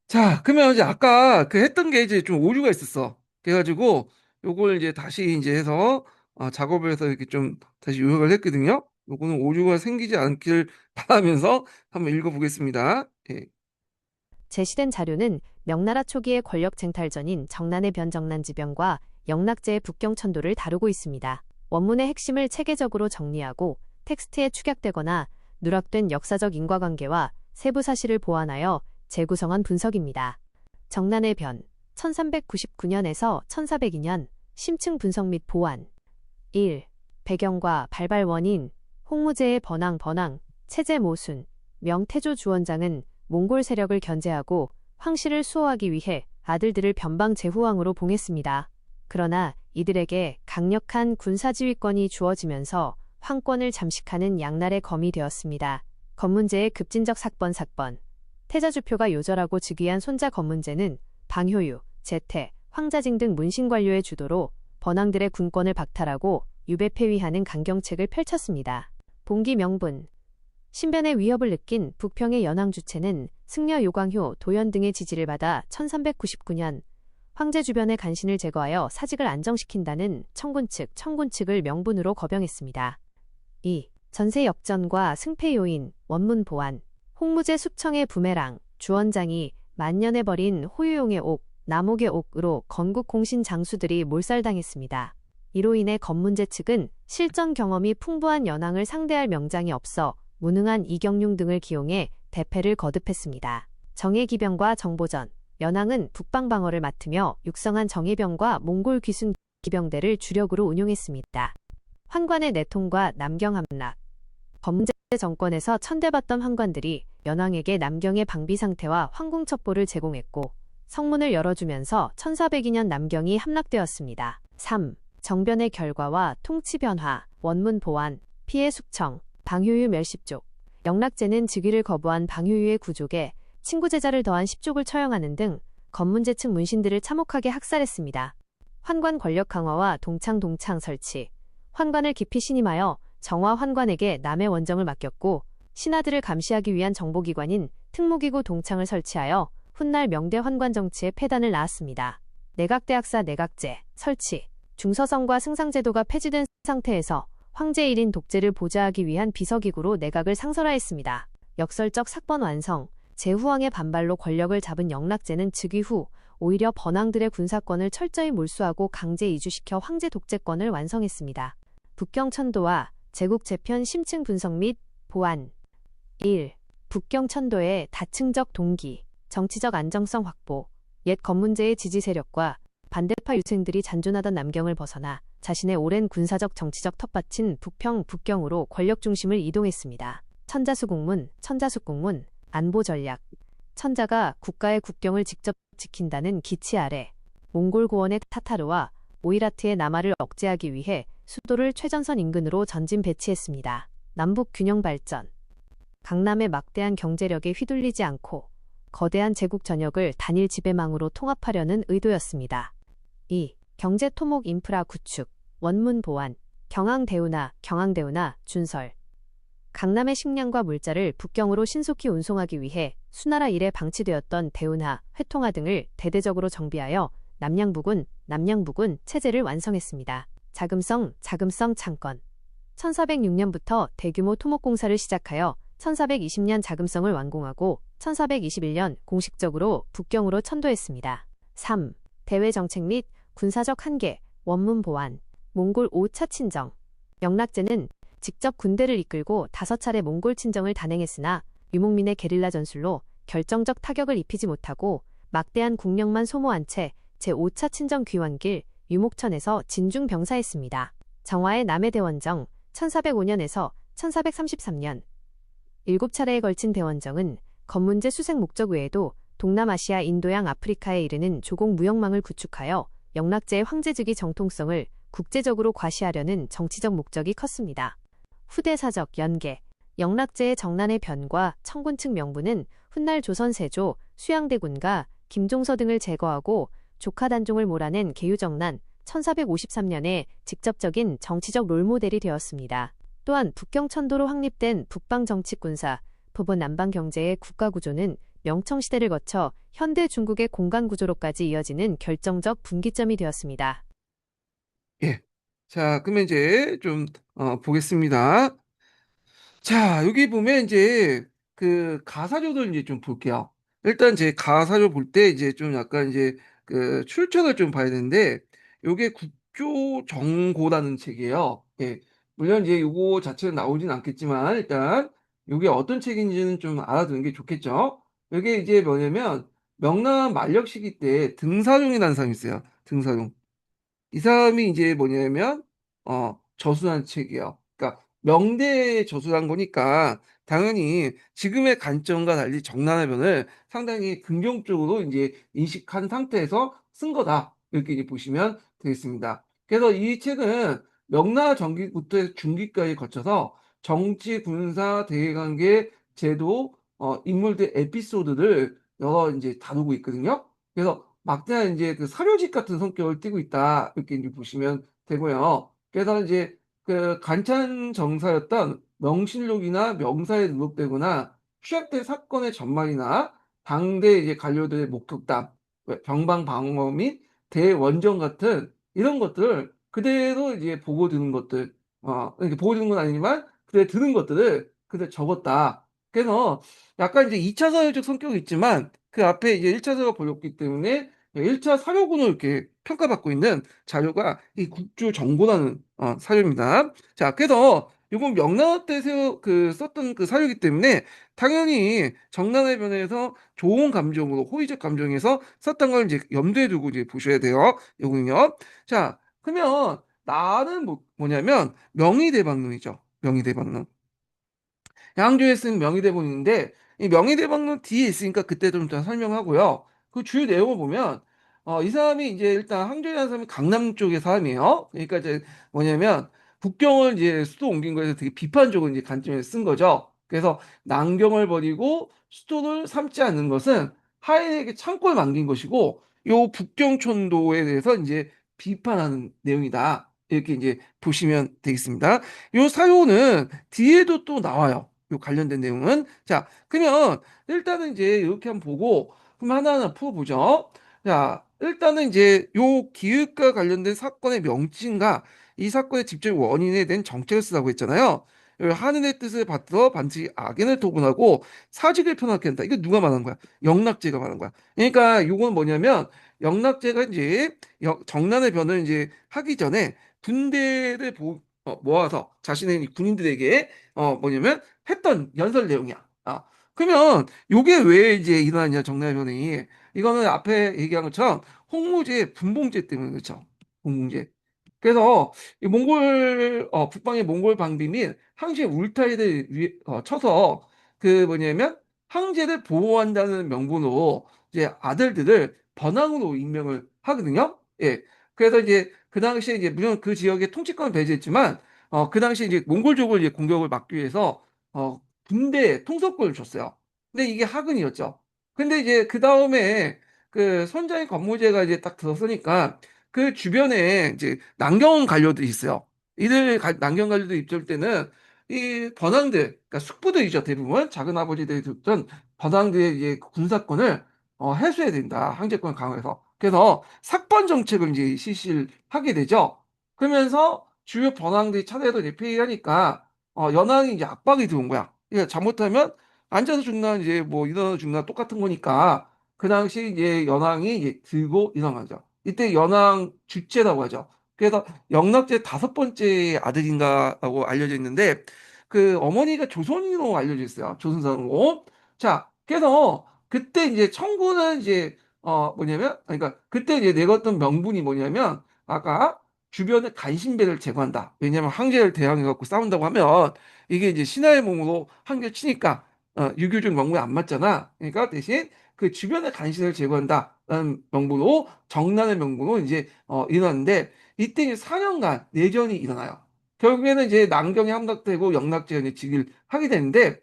자, 그러면 이제 아까 그 했던 게 이제 좀 오류가 있었어. 그래가지고 요걸 이제 다시 이제 해서 작업을 해서 이렇게 좀 다시 요약을 했거든요. 요거는 오류가 생기지 않길 바라면서 한번 읽어보겠습니다. 예. 제시된 자료는 명나라 초기의 권력 쟁탈전인 정난의 변정난지변과 영락제의 북경천도를 다루고 있습니다. 원문의 핵심을 체계적으로 정리하고 텍스트에 축약되거나 누락된 역사적 인과관계와 세부 사실을 보완하여 재구성한 분석입니다. 정난의 변 1399년에서 1402년 심층 분석 및 보완 1. 배경과 발발 원인 홍무제의 번왕, 체제 모순 명태조 주원장은 몽골 세력을 견제하고 황실을 수호하기 위해 아들들을 변방 제후왕으로 봉했습니다. 그러나 이들에게 강력한 군사지휘권이 주어지면서 황권을 잠식하는 양날의 검이 되었습니다. 검문제의 급진적 사건 태자주표가 요절하고 즉위한 손자 검문제는 방효유, 제태, 황자징 등 문신관료의 주도로 번왕들의 군권을 박탈하고 유배 폐위하는 강경책을 펼쳤습니다. 봉기 명분 신변의 위협을 느낀 북평의 연왕 주체는 승려 요광효, 도연 등의 지지를 받아 1399년 황제 주변의 간신을 제거하여 사직을 안정시킨다는 청군 측을 명분으로 거병했습니다. 2. 전세 역전과 승패 요인, 원문 보완 홍무제 숙청의 부메랑, 주원장이 만년에 버린 호유용의 옥, 남옥의 옥으로 건국 공신 장수들이 몰살당했습니다. 이로 인해 검문제 측은 실전 경험이 풍부한 연왕을 상대할 명장이 없어 무능한 이경융 등을 기용해 대패를 거듭했습니다. 정예기병과 정보전 연왕은 북방방어를 맡으며 육성한 정예병과 몽골 귀순 기병대를 주력으로 운용했습니다. 환관의 내통과 남경 함락 검문제 정권에서 천대받던 환관들이 연왕에게 남경의 방비 상태와 황궁 첩보를 제공했고 성문을 열어주면서 1402년 남경이 함락되었습니다. 3. 정변의 결과와 통치 변화, 원문 보완, 피해 숙청, 방효유 멸십족. 영락제는 즉위를 거부한 방효유의 구족에 친구제자를 더한 10족을 처형하는 등 검문제 측 문신들을 참혹하게 학살했습니다. 환관 권력 강화와 동창 설치. 환관을 깊이 신임하여 정화 환관에게 남의 원정을 맡겼고 신하들을 감시하기 위한 정보기관인 특무기구 동창을 설치하여 훗날 명대 환관 정치의 폐단을 낳았습니다. 내각대학사 내각제 설치. 중서성과 승상제도가 폐지된 상태에서 황제 1인 독재를 보좌하기 위한 비서기구로 내각을 상설하였습니다. 역설적 사건 완성, 제후왕의 반발로 권력을 잡은 영락제는 즉위 후 오히려 번왕들의 군사권을 철저히 몰수하고 강제 이주시켜 황제 독재권을 완성했습니다. 북경천도와 제국재편 심층 분석 및 보완 1. 북경천도의 다층적 동기, 정치적 안정성 확보, 옛 검문제의 지지 세력과 반대파 유생들이 잔존하던 남경을 벗어나 자신의 오랜 군사적 정치적 텃밭인 북경으로 권력 중심을 이동했습니다. 천자수국문, 안보 전략. 천자가 국가의 국경을 직접 지킨다는 기치 아래 몽골 고원의 타타르와 오이라트의 남하를 억제하기 위해 수도를 최전선 인근으로 전진 배치했습니다. 남북 균형 발전. 강남의 막대한 경제력에 휘둘리지 않고 거대한 제국 전역을 단일 지배망으로 통합하려는 의도였습니다. 2. 경제 토목 인프라 구축, 원문 보완, 경항대운하, 준설. 강남의 식량과 물자를 북경으로 신속히 운송하기 위해 수나라 이래 방치되었던 대운하, 회통하 등을 대대적으로 정비하여 남양부군 체제를 완성했습니다. 자금성 창건. 1406년부터 대규모 토목공사를 시작하여 1420년 자금성을 완공하고 1421년 공식적으로 북경으로 천도했습니다. 3. 대외 정책 및 군사적 한계, 원문 보완, 몽골 5차 친정. 영락제는 직접 군대를 이끌고 5차례 몽골 친정을 단행했으나 유목민의 게릴라 전술로 결정적 타격을 입히지 못하고 막대한 국력만 소모한 채 제5차 친정 귀환길 유목천에서 진중 병사했습니다. 정화의 남해 대원정 1405년에서 1433년 7차례에 걸친 대원정은 검문제 수색 목적 외에도 동남아시아 인도양 아프리카에 이르는 조공 무역망을 구축하여 영락제의 황제즉위 정통성을 국제적으로 과시하려는 정치적 목적이 컸습니다. 후대사적 연계. 영락제의 정난의 변과 청군 측 명분은 훗날 조선 세조, 수양대군과 김종서 등을 제거하고 조카 단종을 몰아낸 계유정난 1453년에 직접적인 정치적 롤모델이 되었습니다. 또한 북경천도로 확립된 북방정치군사, 법원 남방경제의 국가구조는 명청시대를 거쳐 현대 중국의 공간 구조로까지 이어지는 결정적 분기점이 되었습니다. 예. 자, 그러면 이제 좀 보겠습니다. 자, 여기 보면 이제 그 가사료들 이제 좀 볼게요. 일단 제 가사료 볼 때 이제 좀 약간 이제 그 출처를 좀 봐야 되는데 요게 국조정고라는 책이에요. 예. 물론 이제 요거 자체는 나오진 않겠지만 일단 요게 어떤 책인지는 좀 알아두는 게 좋겠죠. 요게 이제 뭐냐면 명나라 만력 시기 때 등사룡이라는 사람이 있어요. 등사룡. 이 사람이 이제 뭐냐면 저술한 책이에요. 그러니까 명대에 저술한 거니까 당연히 지금의 관점과 달리 정난의 변을 상당히 긍정적으로 이제 인식한 상태에서 쓴 거다. 이렇게 이제 보시면 되겠습니다. 그래서 이 책은 명나라 전기부터 중기까지 거쳐서 정치, 군사, 대외관계, 제도, 인물들 에피소드를 여러 이제 다루고 있거든요. 그래서 막대한 이제 그 사료집 같은 성격을 띠고 있다. 이렇게 이제 보시면 되고요. 그래서 이제 그 간찬 정사였던 명실록이나 명사에 누록되거나 취약된 사건의 전말이나 당대 이제 관료들의 목격담, 병방 방어 및 대원정 같은 이런 것들을 그대로 이제 보고 드는 것들, 이렇게 보고 드는 건 아니지만 그대로 들은 것들을 그대로 적었다. 그래서 약간 이제 2차 사회적 성격이 있지만 그 앞에 이제 1차 사회가 벌였기 때문에 1차 사료군을 이렇게 평가받고 있는 자료가 이 국주정보라는 사료입니다. 자, 그래서 이건 명나라 때 썼던 그 사료이기 때문에 당연히 정난해변에서 좋은 감정으로 호의적 감정에서 썼던 걸 이제 염두에 두고 이제 보셔야 돼요. 요거는요. 자, 그러면 나는 뭐냐면 명의대방론이죠. 명의대방론. 양조에 쓴 명의대본인데 이 명의대본은 뒤에 있으니까 그때 좀 더 설명하고요. 그 주요 내용을 보면 이 사람이 이제 일단 항조라는 사람이 강남 쪽의 사람이에요. 그러니까 이제 뭐냐면 북경을 이제 수도 옮긴 거에서 되게 비판적으로 이제 관점에서 쓴 거죠. 그래서 난경을 버리고 수도를 삼지 않는 것은 하인에게 창고를 남긴 것이고 요 북경촌도에 대해서 이제 비판하는 내용이다. 이렇게 이제 보시면 되겠습니다. 요 사요는 뒤에도 또 나와요. 요 관련된 내용은. 자, 그러면 일단은 이제 이렇게 한번 보고 그럼 하나하나 풀어보죠. 자, 일단은 이제 요 기획과 관련된 사건의 명칭과 이 사건의 직접 원인에 대한 정책을 쓰라고 했잖아요. 하늘의 뜻을 받들어 반드시 악인을 도군하고 사직을 편하게 한다. 이거 누가 말한 거야? 영락제가 말한 거야. 그러니까 요건 뭐냐면 영락제가 이제 정난의 변을 이제 하기 전에 군대를 모아서 자신의 군인들에게 뭐냐면 했던 연설 내용이야. 그러면 요게 왜 이제 일어나냐 정나요변이 이거는 앞에 얘기한 것처럼 홍무제 분봉제 때문에 그렇죠. 분봉제. 그래서 이 북방의 몽골 방비 및 항시의 울타리를 쳐서 그 뭐냐면 황제를 보호한다는 명분으로 이제 아들들을 번항으로 임명을 하거든요. 예. 그래서 이제 그 당시에 이제 물론 그 지역의 통치권을 배제했지만 그 당시에 이제 몽골족을 이제 공격을 막기 위해서 군대 통솔권을 줬어요. 근데 이게 하근이었죠. 근데 이제 그 다음에 그 선자의 권무제가 이제 딱 들어서니까 그 주변에 이제 남경 관료들이 있어요. 남경 관료들 입장 때는 이 번항들, 그러니까 숙부들이죠 대부분 작은 아버지들이 줬던 번항들의 이제 군사권을 해소해야 된다. 항제권 강화해서. 그래서 삭번 정책을 이제 실시를 하게 되죠. 그러면서 주요 번항들이 차례로 이제 폐위하니까 연항이 이제 압박이 들어온 거야. 그러니까 잘못하면 앉아서 죽나 이제 뭐 일어나서 죽나 똑같은 거니까 그 당시 이제 연항이 이제 들고 일어나죠. 이때 연항 주제라고 하죠. 그래서 영락제 다섯 번째 아들인가라고 알려져 있는데 그 어머니가 조선인으로 알려져 있어요. 조선사로. 자, 그래서 그때 이제 청구는 이제 뭐냐면 그러니까 그때 이제 내었던 명분이 뭐냐면 아까 주변에 간신배를 제거한다. 왜냐하면 황제를 대항해 갖고 싸운다고 하면 이게 이제 신하의 몸으로 한결 치니까 유교적 명분에 안 맞잖아. 그러니까 대신 그 주변의 간신을 제거한다라는 명분으로 정난의 명분으로 이제 일어났는데 이때 이제 4년간 내전이 일어나요. 결국에는 이제 난경이 함락되고 영락제가 이제 즉위를 하게 되는데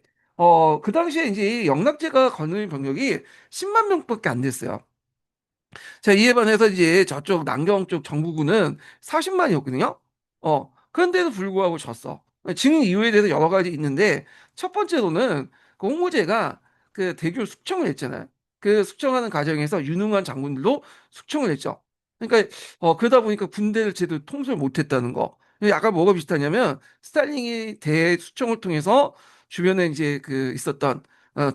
그 당시에 이제 이 영락제가 거느린 병력이 10만 명밖에 안 됐어요. 자, 이에 반해서 이제 저쪽 남경 쪽 정부군은 40만이었거든요. 그런데도 불구하고 졌어. 증 이유에 대해서 여러 가지 있는데 첫 번째로는 그 홍무제가 그 대규모 숙청을 했잖아요. 그 숙청하는 과정에서 유능한 장군들도 숙청을 했죠. 그러니까 그러다 보니까 군대를 제대로 통솔 못했다는 거. 약간 뭐가 비슷하냐면 스탈린이 대수청을 통해서 주변에 이제 그 있었던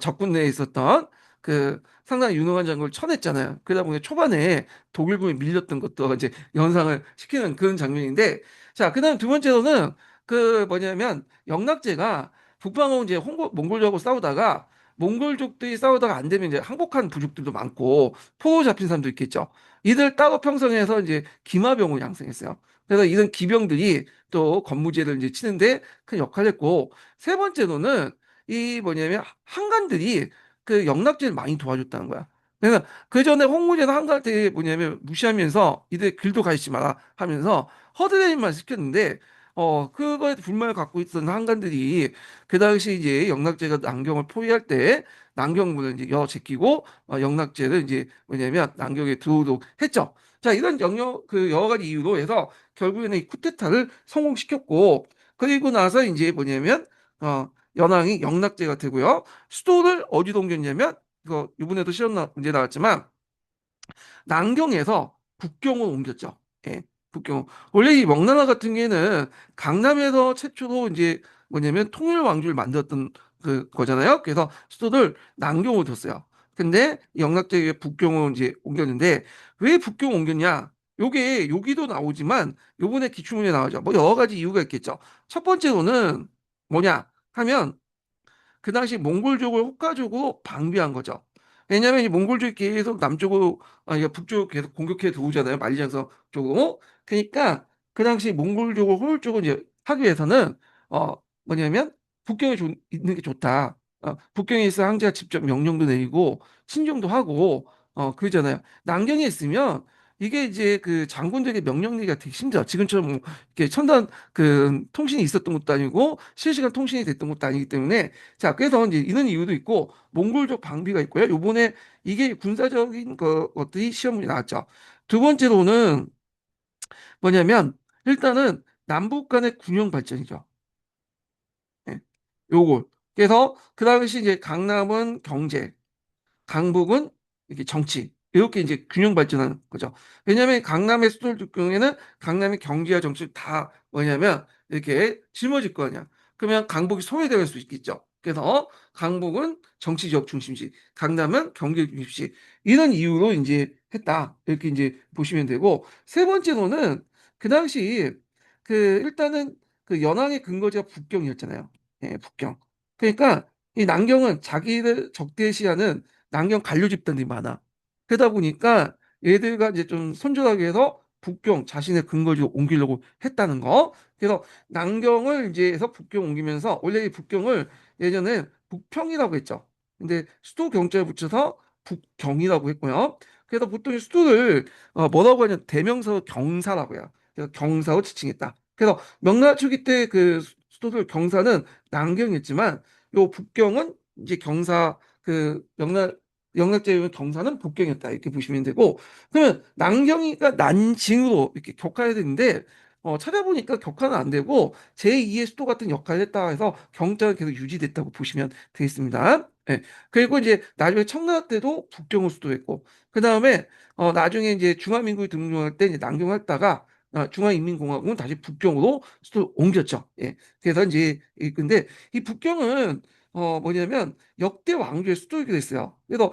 적군 내에 있었던 그 상당히 유능한 장군을 쳐냈잖아요. 그러다 보니 초반에 독일군이 밀렸던 것도 이제 연상을 시키는 그런 장면인데, 자, 그다음 두 번째로는 그 뭐냐면 영락제가 북방하고 이제 몽골족하고 싸우다가 몽골족들이 싸우다가 안 되면 이제 항복한 부족들도 많고 포로 잡힌 사람도 있겠죠. 이들 따로 평성에서 이제 기마병을 양성했어요. 그래서 이런 기병들이 또 건무제를 이제 치는데 큰 역할을 했고, 세 번째로는 이 뭐냐면 한간들이 그 영락제를 많이 도와줬다는 거야. 그래서 그 전에 홍무제는 한간한테 뭐냐면 무시하면서 이들 길도 가시지 마라 하면서 허드레인만 시켰는데, 그거에 불만을 갖고 있던 한간들이 그 당시 이제 영락제가 남경을 포위할 때 남경군을 이제 제끼고 영락제를 이제 뭐냐면 남경에 들어오도록 했죠. 자, 이런 그 여러 가지 이유로 해서 결국에는 이 쿠데타를 성공시켰고, 그리고 나서 이제 뭐냐면 연항이 영락제가 되고요. 수도를 어디로 옮겼냐면 이거 이번에도 시험 문제 나왔지만 난경에서 북경으로 옮겼죠. 예, 북경. 원래 이 명나라 같은 경우에는 강남에서 최초로 이제 뭐냐면 통일 왕조를 만들었던 그 거잖아요. 그래서 수도를 난경으로 뒀어요. 근데 영락제에 북경으로 이제 옮겼는데 왜 북경 옮겼냐? 요게 여기도 나오지만 요번에 기출문제 나오죠. 뭐 여러 가지 이유가 있겠죠. 첫 번째로는 뭐냐 하면 그 당시 몽골족을 호가족으로 방비한 거죠. 왜냐하면 이 몽골족이 계속 남쪽으로 이게 북쪽 계속 공격해 들어오잖아요. 만리장성 쪽으로. 그러니까 그 당시 몽골족을 호율적으로 이제 하기 위해서는 어 뭐냐면 북경에 있는 게 좋다. 북경에 있어 황제가 직접 명령도 내리고 친정도 하고 그러잖아요. 남경에 있으면 이게 이제 그 장군들에게 명령 내리기가 되게 힘들어. 지금처럼 뭐 이렇게 첨단 그 통신이 있었던 것도 아니고 실시간 통신이 됐던 것도 아니기 때문에, 자, 그래서 이제 이런 이유도 있고 몽골족 방비가 있고요. 요번에 이게 군사적인 것들이 시험에 나왔죠. 두 번째로는 뭐냐면 일단은 남북 간의 균형 발전이죠. 예. 요걸. 그래서 그 당시 이제 강남은 경제, 강북은 이렇게 정치 이렇게 이제 균형 발전하는 거죠. 왜냐하면 강남의 수도를 경우에는 강남의 경제와 정치 다 뭐냐면 이렇게 짊어질 거 아니야. 그러면 강북이 소외될 수 있겠죠. 그래서 강북은 정치적 중심지, 강남은 경제 중심지 이런 이유로 이제 했다 이렇게 이제 보시면 되고, 세 번째로는 그 당시 그 일단은 그 연항의 근거지가 북경이었잖아요. 예, 북경. 그러니까 이 남경은 자기를 적대시하는 남경 관료 집단들이 많아. 그러다 보니까 얘들과 이제 좀 손절하기 위해서 북경 자신의 근거지로 옮기려고 했다는 거. 그래서 남경을 이제 해서 북경 옮기면서 원래 이 북경을 예전에 북평이라고 했죠. 근데 수도 경자에 붙여서 북경이라고 했고요. 그래서 보통 이 수도를 뭐라고 하냐면 대명사로 경사라고 해요. 그래서 경사로 지칭했다. 그래서 명나라 초기 때 그 수도들 경사는 남경이었지만 요 북경은 이제 경사 그 영락제의 경사는 북경이었다 이렇게 보시면 되고, 그러면 남경이가 난징으로 이렇게 격화해야 되는데 찾아보니까 격화는 안 되고 제2의 수도 같은 역할을 했다 해서 경자가 계속 유지됐다고 보시면 되겠습니다. 예. 그리고 이제 나중에 청나라 때도 북경을 수도했고, 그 다음에 나중에 이제 중화민국이 등장할 때 이제 남경했다가 중화인민공화국은 다시 북경으로 수도 옮겼죠. 예. 그래서 이제 근데 이 북경은 뭐냐면 역대 왕조의 수도이기도 했어요. 그래서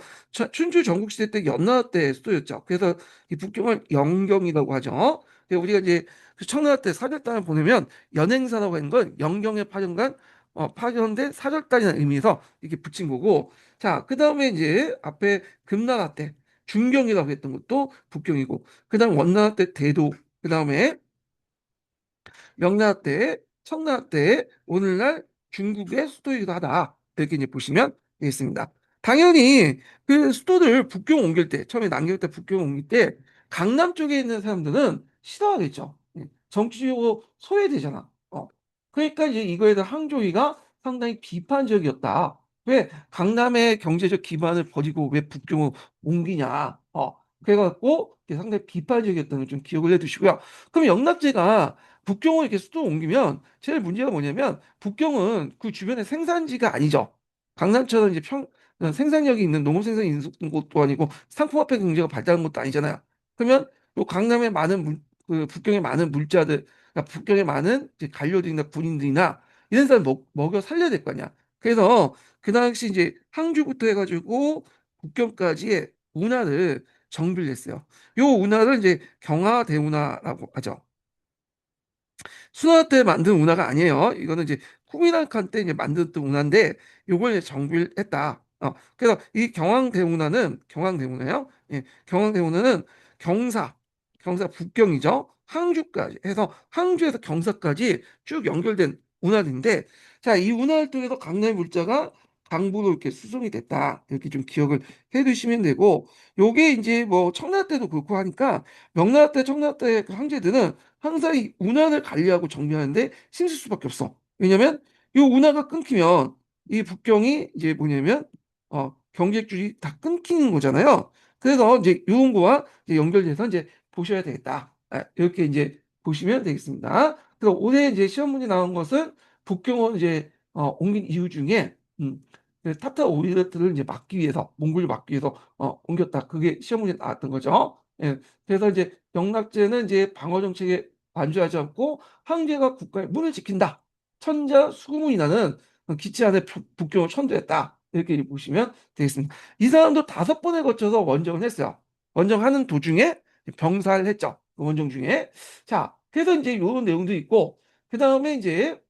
춘추 전국시대 때 연나라 때 수도였죠. 그래서 이 북경을 영경이라고 하죠. 그래서 우리가 이제 그 청나라 때 사절단을 보내면 연행사라고 하는 건 영경에 파견된 사절단이라는 의미에서 이렇게 붙인 거고, 자, 그 다음에 이제 앞에 금나라 때 중경이라고 했던 것도 북경이고, 그 다음 원나라 때 대도, 그 다음에 명나라 때, 청나라 때 오늘날 중국의 수도이기도 하다. 이렇게 이제 보시면 되겠습니다. 당연히 그 수도를 북경 옮길 때, 처음에 남경 때 북경 옮길 때 강남 쪽에 있는 사람들은 싫어하겠죠. 정치적으로 소외되잖아. 그러니까 이제 이거에 대한 항조위가 상당히 비판적이었다. 왜 강남의 경제적 기반을 버리고 왜 북경으로 옮기냐. 그래갖고 이게 상당히 비판적이었다는 걸 좀 기억을 해두시고요. 그럼 영락제가 북경을 이렇게 수도 옮기면 제일 문제가 뭐냐면 북경은 그 주변의 생산지가 아니죠. 강남처럼 이제 생산력이 있는 농업 생산이 있는 곳도 아니고 상품화폐 경제가 발달한 것도 아니잖아요. 그러면 요 강남에 많은 그 북경에 많은 물자들, 그러니까 북경에 많은 이제 관료들이나 군인들이나 이런 사람 먹여 살려야 될 거 아니야. 그래서 그 당시 이제 항주부터 해가지고 북경까지의 운하를 정비를 했어요. 요 운하를 이제 경하대운하라고 하죠. 순화 때 만든 운하가 아니에요. 이거는 이제 쿠비랑칸 때 이제 만들었던 운하인데 요걸 이제 정비를 했다. 그래서 이 경항대운하예요. 예, 경항대운하는 경사, 경사 북경이죠. 항주까지 해서 항주에서 경사까지 쭉 연결된 운하인데, 자, 이 운하를 통해서 강남의 물자가 강부로 이렇게 수송이 됐다. 이렇게 좀 기억을 해두시면 되고, 요게 이제 뭐 청나라 때도 그렇고 하니까 명나라 때, 청나라 때 그 황제들은 항상 이 운하를 관리하고 정비하는데 힘쓸 수밖에 없어. 왜냐면 이 운하가 끊기면 이 북경이 이제 뭐냐면 경제줄이 다 끊기는 거잖아요. 그래서 이제 이런 거와 이제 연결돼서 이제 보셔야 되겠다. 이렇게 이제 보시면 되겠습니다. 그래서 올해 이제 시험 문제 나온 것은 북경을 이제 옮긴 이유 중에 그 타타 오리게트를 이제 막기 위해서 몽골을 막기 위해서 옮겼다. 그게 시험 문제 나왔던 거죠. 예. 그래서 이제 영락제는 이제 방어 정책에 반주하지 않고 황제가 국가의 문을 지킨다. 천자 수구문이 나는 기치 안에 북경을 천도했다. 이렇게 보시면 되겠습니다. 이 사람도 5번에 거쳐서 원정을 했어요. 원정하는 도중에 병사를 했죠. 그 원정 중에. 자, 그래서 이제 이런 내용도 있고, 그 다음에 이제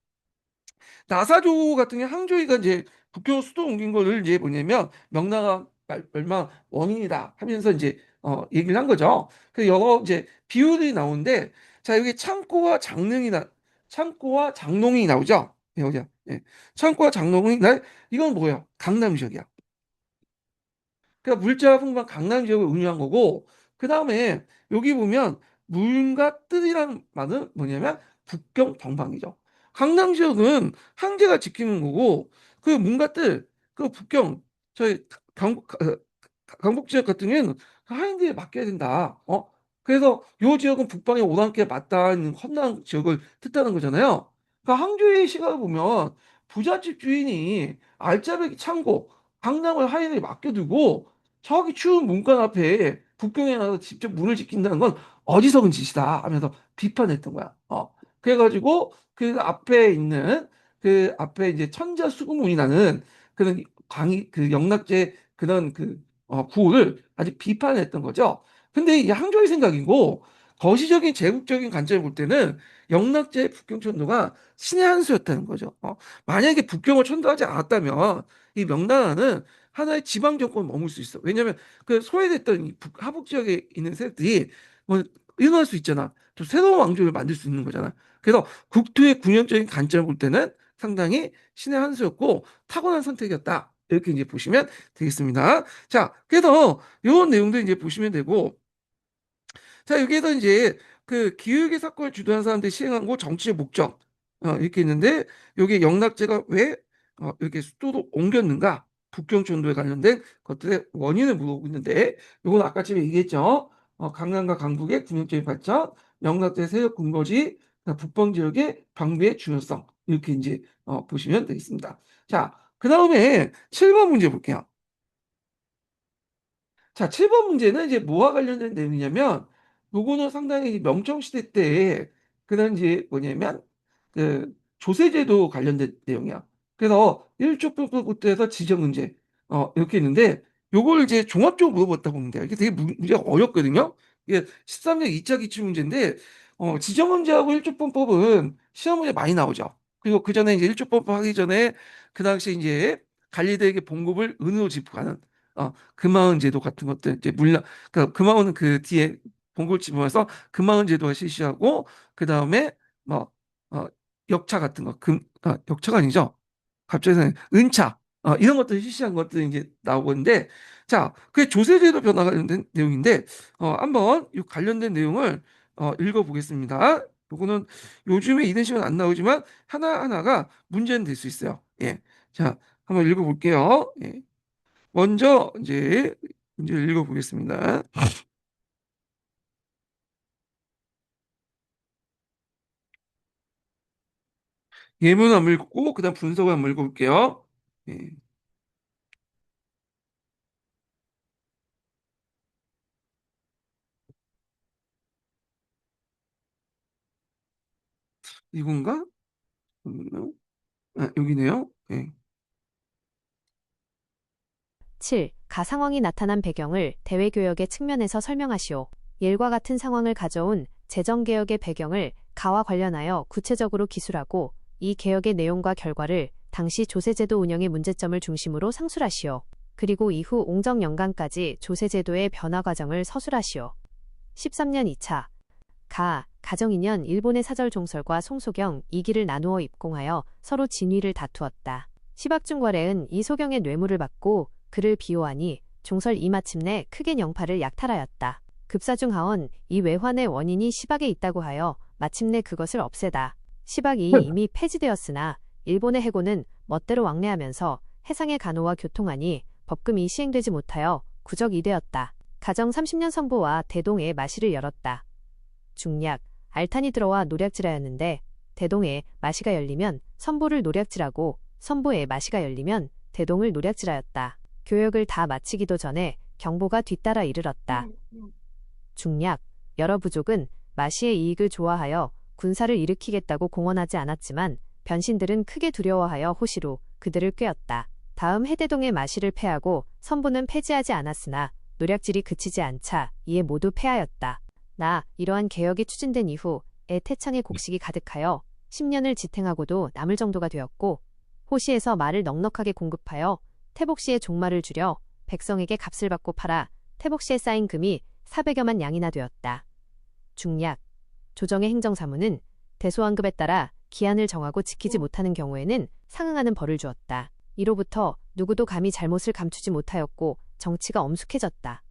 나사조 같은 게 항저희가 이제 국교 수도 옮긴 거를 이제 뭐냐면 명나라 멸망 원인이다 하면서 이제 얘기를 한 거죠. 그 여러 이제 비율이 나오는데 자 여기 창고와 장농이 나오죠. 여기야. 예. 창고와 장농이 나 이건 뭐야? 강남 지역이야. 그러니까 물자 풍부한 강남 지역을 운유한 거고 그 다음에 여기 보면 물과 뜰이라는 말은 뭐냐면 북경 동방이죠. 강남 지역은 황제가 지키는 거고 그 문과 뜰, 그 북경 저희 강북 지역 같은 경우에는 그 하인들이 맡겨야 된다. 그래서 요 지역은 북방의 오랑캐 맞닿는 험난 지역을 뜻하는 거잖아요. 그러니까 항저우의 시각을 보면 부잣집 주인이 알짜배기 창고 강남을 하인에게 맡겨두고 저기 추운 문간 앞에 북경에 나서 직접 문을 지킨다는 건 어리석은 짓이다 하면서 비판했던 거야. 그래가지고 그 앞에 이제 천자수구문이 나는 그런 그 영락제 그런 구호를 아주 비판했던 거죠. 근데 이 항저의 생각이고 거시적인 제국적인 관점을 볼 때는 영락제 북경 천도가 신의 한 수였다는 거죠. 만약에 북경을 천도하지 않았다면 이 명나라는 하나의 지방 정권을 머물 수 있어. 왜냐하면 그 소외됐던 이 하북 지역에 있는 세력들이 뭐 일어날 수 있잖아. 또 새로운 왕조를 만들 수 있는 거잖아. 그래서 국토의 군영적인 관점을 볼 때는 상당히 신의 한 수였고 타고난 선택이었다. 이렇게 이제 보시면 되겠습니다. 자, 그래서 이런 내용도 이제 보시면 되고 자, 여기에서 이제 그 기획의 사건을 주도한 사람들이 시행한 거 정치의 목적 이렇게 있는데 여기 영락제가 왜 이렇게 수도로 옮겼는가? 북경 전도에 관련된 것들의 원인을 물어보고 있는데 이건 아까 제가 얘기했죠. 강남과 강북의 군영적인 발전, 영락제 세력 근거지, 북방 지역의 방비의 중요성 이렇게 이제 보시면 되겠습니다. 자, 그 다음에 7번 문제 볼게요. 자, 7번 문제는 이제 뭐와 관련된 내용이냐면, 요거는 상당히 명청시대 때, 그다음 이제 뭐냐면, 조세제도 관련된 내용이야. 그래서 일족부부터 해서 지정문제, 이렇게 있는데, 요걸 이제 종합적으로 물어봤다 보면 돼요. 이게 되게 문제가 어렵거든요. 이게 13년 2차 기출 문제인데, 지정문제하고 일족분법은 시험 문제 많이 나오죠. 그리고 그 전에 이제 일족분법 하기 전에, 그 당시 이제 관리대에게 봉급을 은으로 지급하는, 금화은 제도 같은 것들 이제 물량 그러니까 금화은은 그 뒤에 봉골 집어서 금화은 제도가 실시하고 그 다음에 뭐 역차 같은 역차가 아니죠. 갑자기 은차 이런 것들 실시한 것들이 이제 나오는데 자 그게 조세제도 변화 관련된 내용인데 한번 이 관련된 내용을 읽어보겠습니다. 요거는 요즘에 이런 식은 안 나오지만 하나하나가 문제는 될 수 있어요. 예. 자, 한번 읽어볼게요. 예. 먼저 이제 문제를 읽어보겠습니다. 예문 한번 읽고 그다음 분석을 한번 읽어볼게요. 예. 이건가? 잠깐만요. 아, 여기네요. 예. 7. 가 상황이 나타난 배경을 대외교역의 측면에서 설명하시오. 일과 같은 상황을 가져온 재정개혁의 배경을 가와 관련하여 구체적으로 기술하고 이 개혁의 내용과 결과를 당시 조세제도 운영의 문제점을 중심으로 상술하시오. 그리고 이후 옹정연간까지 조세제도의 변화 과정을 서술하시오. 13년 2차 가정인연 일본의 사절종설과 송소경, 이기를 나누어 입공하여 서로 진위를 다투었다. 시박중과래은 이 소경의 뇌물을 받고 그를 비호하니 종설 이마침내 크게 영파를 약탈하였다. 급사중 하원 이 외환의 원인이 시박에 있다고 하여 마침내 그것을 없애다. 시박이 이미 폐지되었으나 일본의 해고는 멋대로 왕래하면서 해상의 간호와 교통하니 법금이 시행되지 못하여 구적이 되었다. 가정 30년 선보와 대동에 마시를 열었다. 중략, 알탄이 들어와 노략질하였는데 대동에 마시가 열리면 선보를 노략질하고 선보에 마시가 열리면 대동을 노략질하였다. 교역을 다 마치기도 전에 경보가 뒤따라 이르렀다. 중략, 여러 부족은 마시의 이익을 좋아하여 군사를 일으키겠다고 공언하지 않았지만 변신들은 크게 두려워하여 호시로 그들을 꾀었다. 다음 해대동의 마시를 패하고 선보는 패지하지 않았으나 노략질이 그치지 않자 이에 모두 패하였다. 이러한 개혁이 추진된 이후에 태창의 곡식이 가득하여 10년을 지탱하고도 남을 정도가 되었고 호시에서 말을 넉넉하게 공급하여 태복시의 종말을 줄여 백성에게 값을 받고 팔아 태복시에 쌓인 금이 400여만 양이나 되었다. 중략, 조정의 행정사무는 대소환급에 따라 기한을 정하고 지키지 못하는 경우에는 상응하는 벌을 주었다. 이로부터 누구도 감히 잘못을 감추지 못하였고 정치가 엄숙해졌다.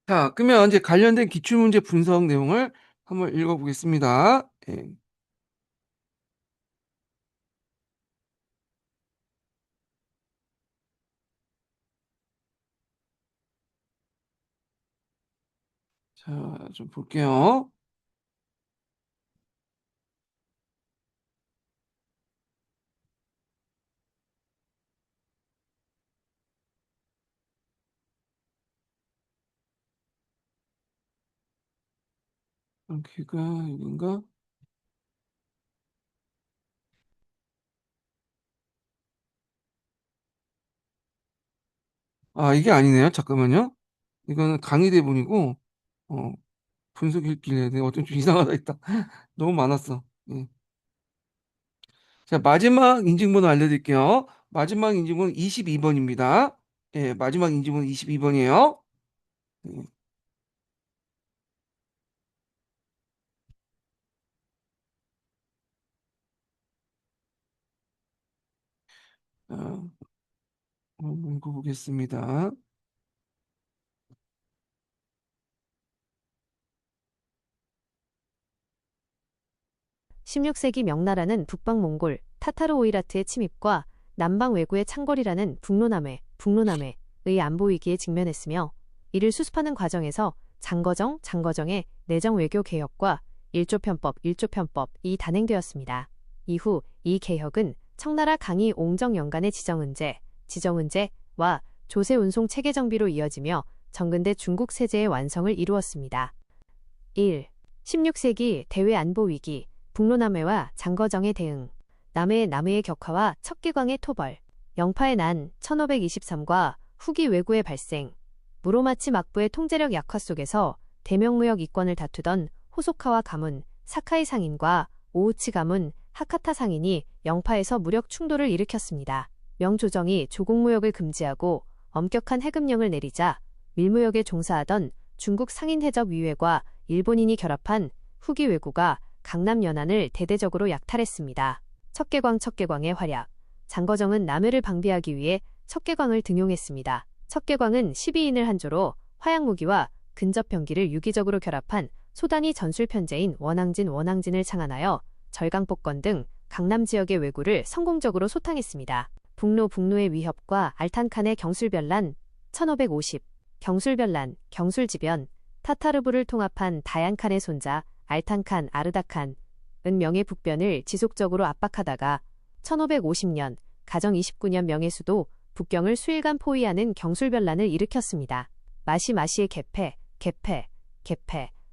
자, 그러면 이제 관련된 기출문제 분석 내용을 한번 읽어보겠습니다. 예. 자, 좀 볼게요. 여기가 여긴가? 아, 이게 아니네요. 잠깐만요. 이거는 강의 대본이고, 어, 분석 읽기를 내가 어좀 이상하다 했다. 너무 많았어. 예. 자, 마지막 인증번호 알려드릴게요. 마지막 인증번호 22번입니다. 예, 마지막 인증번호 22번이에요. 예, 어, 한번 읽어보겠습니다. 16세기 명나라는 북방 몽골, 타타르 오이라트의 침입과 남방 왜구의 창궐이라는 북로남해의 안보 위기에 직면했으며 이를 수습하는 과정에서 장거정의 내정 외교 개혁과 일조편법이 단행되었습니다. 이후 이 개혁은 청나라 강희 옹정연간의 지정은제와 조세 운송 체계 정비로 이어지며 정근대 중국 세제의 완성을 이루었습니다. 1. 16세기 대외 안보 위기 북로남해와 장거정의 대응 남해의 격화와 척기광의 토벌 영파의 난 1523과 후기 왜구의 발생 무로마치 막부의 통제력 약화 속에서 대명무역 이권을 다투던 호소카와 가문, 사카이 상인과 오우치 가문, 하카타 상인이 영파에서 무력 충돌을 일으켰습니다. 명조정이 조공무역을 금지하고 엄격한 해금령을 내리자 밀무역에 종사하던 중국 상인해적위회과 일본인이 결합한 후기 왜구가 강남 연안을 대대적으로 약탈했습니다. 척계광의 활약 장거정은 남해를 방비하기 위해 척계광을 등용했습니다. 척계광은 12인을 한 조로 화약무기와 근접병기를 유기적으로 결합한 소단위 전술 편제인 원항진을 창안하여 절강복권 등 강남 지역의 왜구를 성공적으로 소탕했습니다. 북로의 위협과 알탄칸의 경술변란 1550 경술지변 타타르부를 통합한 다얀칸의 손자 알탄칸 아르다칸은 명예북변을 지속적으로 압박하다가 1550년 가정 29년 명예수도 북경을 수일간 포위하는 경술변란을 일으켰습니다. 마시의 개패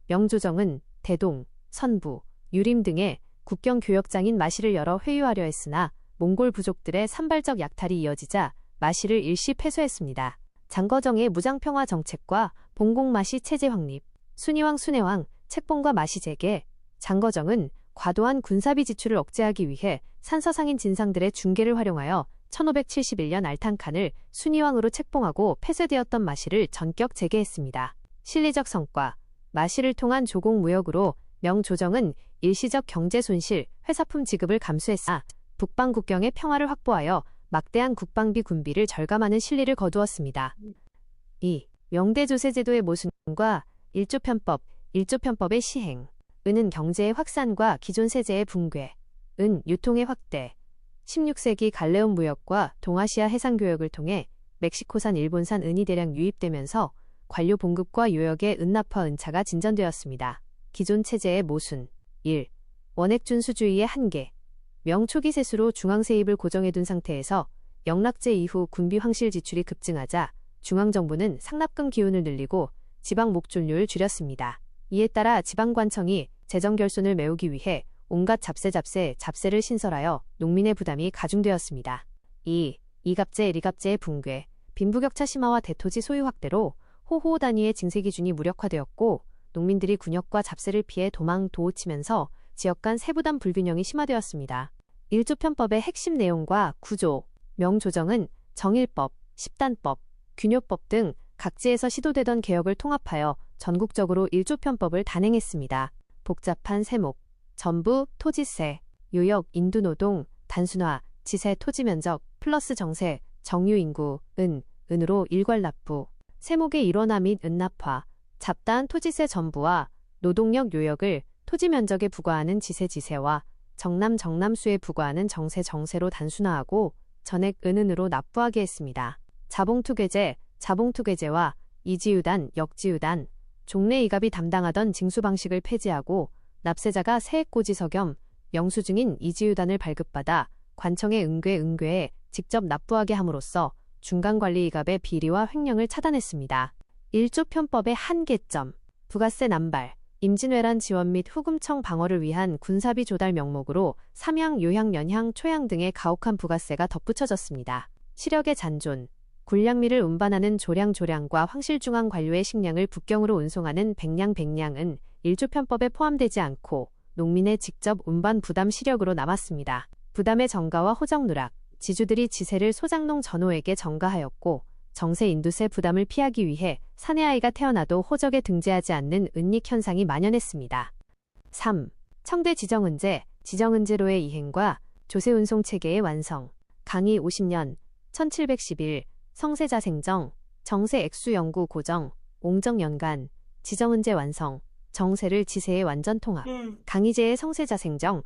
명조정은 대동, 선부, 유림 등의 국경 교역장인 마시를 열어 회유하려 했으나 몽골 부족들의 산발적 약탈이 이어지자 마시를 일시 패소했습니다. 장거정의 무장평화 정책과 봉공마시 체제 확립, 순이왕 순해왕, 책봉과 마시 재개, 장거정은 과도한 군사비 지출을 억제하기 위해 산서상인 진상들의 중계를 활용하여 1571년 알탄칸을 순이왕으로 책봉하고 폐쇄되었던 마시를 전격 재개했습니다. 실리적 성과, 마시를 통한 조공 무역으로 명조정은 일시적 경제 손실, 회사품 지급을 감수했으나 북방 국경의 평화를 확보하여 막대한 국방비 군비를 절감하는 실리를 거두었습니다. 2. 명대 조세제도의 모순과 일조편법, 일조편법의 시행. 은은 경제의 확산과 기존 세제의 붕괴, 은 유통의 확대. 16세기 갈레온 무역과 동아시아 해상교역을 통해 멕시코산 일본산 은이 대량 유입되면서 관료 봉급과 요역의 은납화 은차가 진전되었습니다. 기존 체제의 모순. 1. 원액준수주의의 한계. 명초기 세수로 중앙세입을 고정해둔 상태에서 영락제 이후 군비 황실 지출이 급증하자 중앙정부는 상납금 기운을 늘리고 지방 목존료를 줄였습니다. 이에 따라 지방관청이 재정결손을 메우기 위해 온갖 잡세를 신설하여 농민의 부담이 가중되었습니다. 2. 이갑제, 리갑제의 붕괴. 빈부격차 심화와 대토지 소유 확대로 호호 단위의 징세 기준이 무력화되었고 농민들이 군역과 잡세를 피해 도망 도우치면서 지역 간 세부담 불균형이 심화되었습니다. 일조편법의 핵심 내용과 구조. 명조정은 정일법, 십단법, 균요법 등 각지에서 시도되던 개혁을 통합하여 전국적으로 일조편법을 단행했습니다. 복잡한 세목, 전부, 토지세, 요역, 인두노동, 단순화, 지세, 토지면적, 플러스 정세, 정유인구, 은으로 일괄납부, 세목의 일원화 및 은납화, 잡다한 토지세 전부와 노동력 요역을 토지면적에 부과하는 지세와 정남수에 부과하는 정세로 단순화하고 전액 은으로 납부하게 했습니다. 자봉투계제와 이지유단, 역지유단, 종래 이갑이 담당하던 징수 방식을 폐지하고 납세자가 세액고지서 겸 영수증인 이지유단을 발급받아 관청의 은괴에 직접 납부하게 함으로써 중간관리 이갑의 비리와 횡령을 차단했습니다. 1조 편법의 한계점. 부가세 남발, 임진왜란 지원 및 후금청 방어를 위한 군사비 조달 명목으로 삼향, 요향, 연향, 초향 등의 가혹한 부가세가 덧붙여졌습니다. 시력의 잔존, 군량미를 운반하는 조량과 황실중앙 관료의 식량을 북경으로 운송하는 백량은 일조편법에 포함되지 않고 농민의 직접 운반 부담 시력으로 남았습니다. 부담의 정가와 호적 누락, 지주들이 지세를 소장농 전호에게 정가하였고 정세 인두세 부담을 피하기 위해 사내 아이가 태어나도 호적에 등재하지 않는 은닉 현상이 만연했습니다. 3. 청대 지정은제로의 이행과 조세운송 체계의 완성. 강희 50년 1711 성세자생정, 정세액수연구 고정, 옹정연간, 지정은제 완성, 정세를 지세의 완전 통합. 강희제의 성세자생정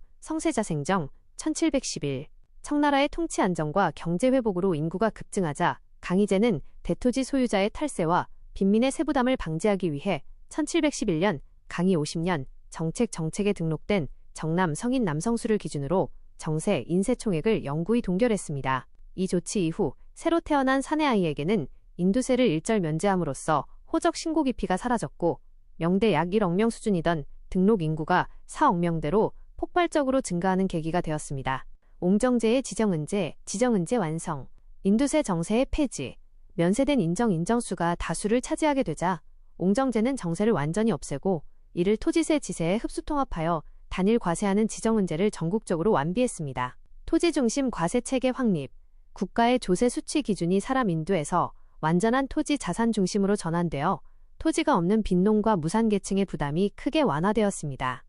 1711 청나라의 통치 안정과 경제 회복으로 인구가 급증하자 강희제는 대토지 소유자의 탈세와 빈민의 세부담을 방지하기 위해 1711년 강희 50년 정책에 등록된 정남 성인 남성수를 기준으로 정세 인세총액을 영구히 동결했습니다. 이 조치 이후 새로 태어난 사내아이에게는 인두세를 일절 면제함으로써 호적 신고 기피가 사라졌고 명대 약 1억 명 수준이던 등록 인구가 4억 명대로 폭발적으로 증가하는 계기가 되었습니다. 옹정제의 지정은제 완성. 인두세 정세의 폐지. 면세된 인정수가 다수를 차지하게 되자 옹정제는 정세를 완전히 없애고 이를 토지세 지세에 흡수통합하여 단일 과세하는 지정은제를 전국적으로 완비했습니다. 토지중심 과세체계 확립. 국가의 조세 수치 기준이 사람 인두에서 완전한 토지 자산 중심으로 전환되어 토지가 없는 빈농과 무산계층의 부담이 크게 완화되었습니다.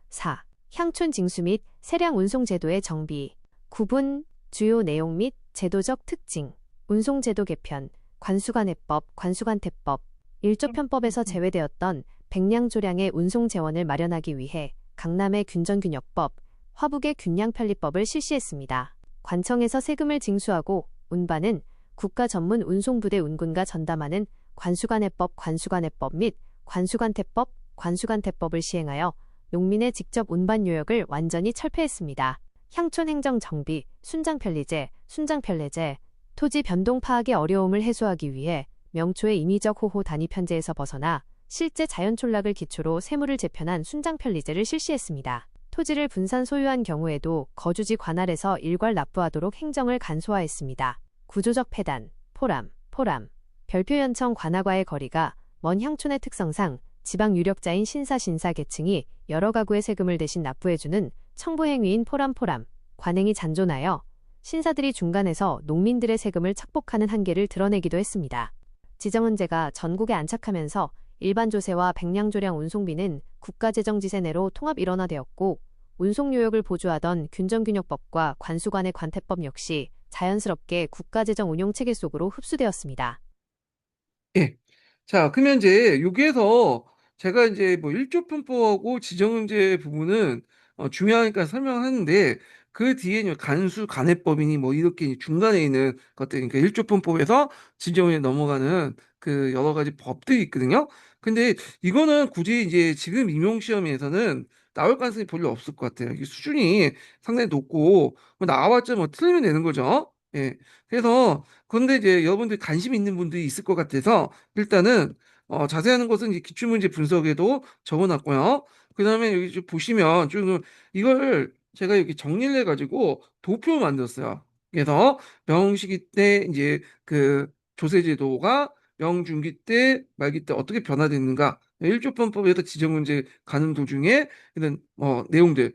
4. 향촌 징수 및 세량 운송 제도의 정비. 구분, 주요 내용 및 제도적 특징. 운송제도 개편, 관수관태법, 일조편법에서 제외되었던 백량조량의 운송재원을 마련하기 위해 강남의 균전균역법, 화북의 균량편리법을 실시했습니다. 관청에서 세금을 징수하고 운반은 국가 전문 운송부대 운군가 전담하는 관수관해법 및 관수관태법을 시행하여 농민의 직접 운반 요역을 완전히 철폐했습니다. 향촌 행정 정비, 순장편리제, 토지 변동 파악의 어려움을 해소하기 위해 명초의 임의적 호호 단위 편제에서 벗어나 실제 자연 촌락을 기초로 세무를 재편한 순장편리제를 실시했습니다. 토지를 분산 소유한 경우에도 거주지 관할에서 일괄 납부하도록 행정을 간소화했습니다. 구조적 폐단, 포람, 별표연청 관할과의 거리가 먼 향촌의 특성상 지방 유력자인 신사 계층이 여러 가구의 세금을 대신 납부해주는 청부행위인 포람, 관행이 잔존하여 신사들이 중간에서 농민들의 세금을 착복하는 한계를 드러내기도 했습니다. 지정은제가 전국에 안착하면서 일반 조세와 백량조량 운송비는 국가재정지세 내로 통합 일원화되었고 운송요역을 보조하던 균정균역법과 관수관의 관태법 역시 자연스럽게 국가재정 운용체계 속으로 흡수되었습니다. 예. 자, 그러면 이제 여기에서 제가 이제 뭐 일조편법하고 지정은제 부분은 중요하니까 설명하는데 그 뒤에 이제 간수 간해법이니 뭐 이렇게 이제 중간에 있는 것들 그러니까 일조편법에서 지정에 넘어가는 그 여러 가지 법들이 있거든요. 근데 이거는 굳이 이제 지금 임용 시험에서는 나올 가능성이 별로 없을 것 같아요. 이게 수준이 상당히 높고 뭐 나와봤자 뭐 틀리면 되는 거죠. 예. 그래서 그런데 이제 여러분들 관심 있는 분들이 있을 것 같아서 일단은 자세한 것은 이제 기출문제 분석에도 적어놨고요. 그다음에 여기 좀 보시면 좀 이걸 제가 여기 정리를 해가지고 도표를 만들었어요. 그래서 명시기 때 이제 그 조세제도가 명중기 때 말기 때 어떻게 변화됐는가 일조편법에서 지정문제 가는 도중에 이런 내용들을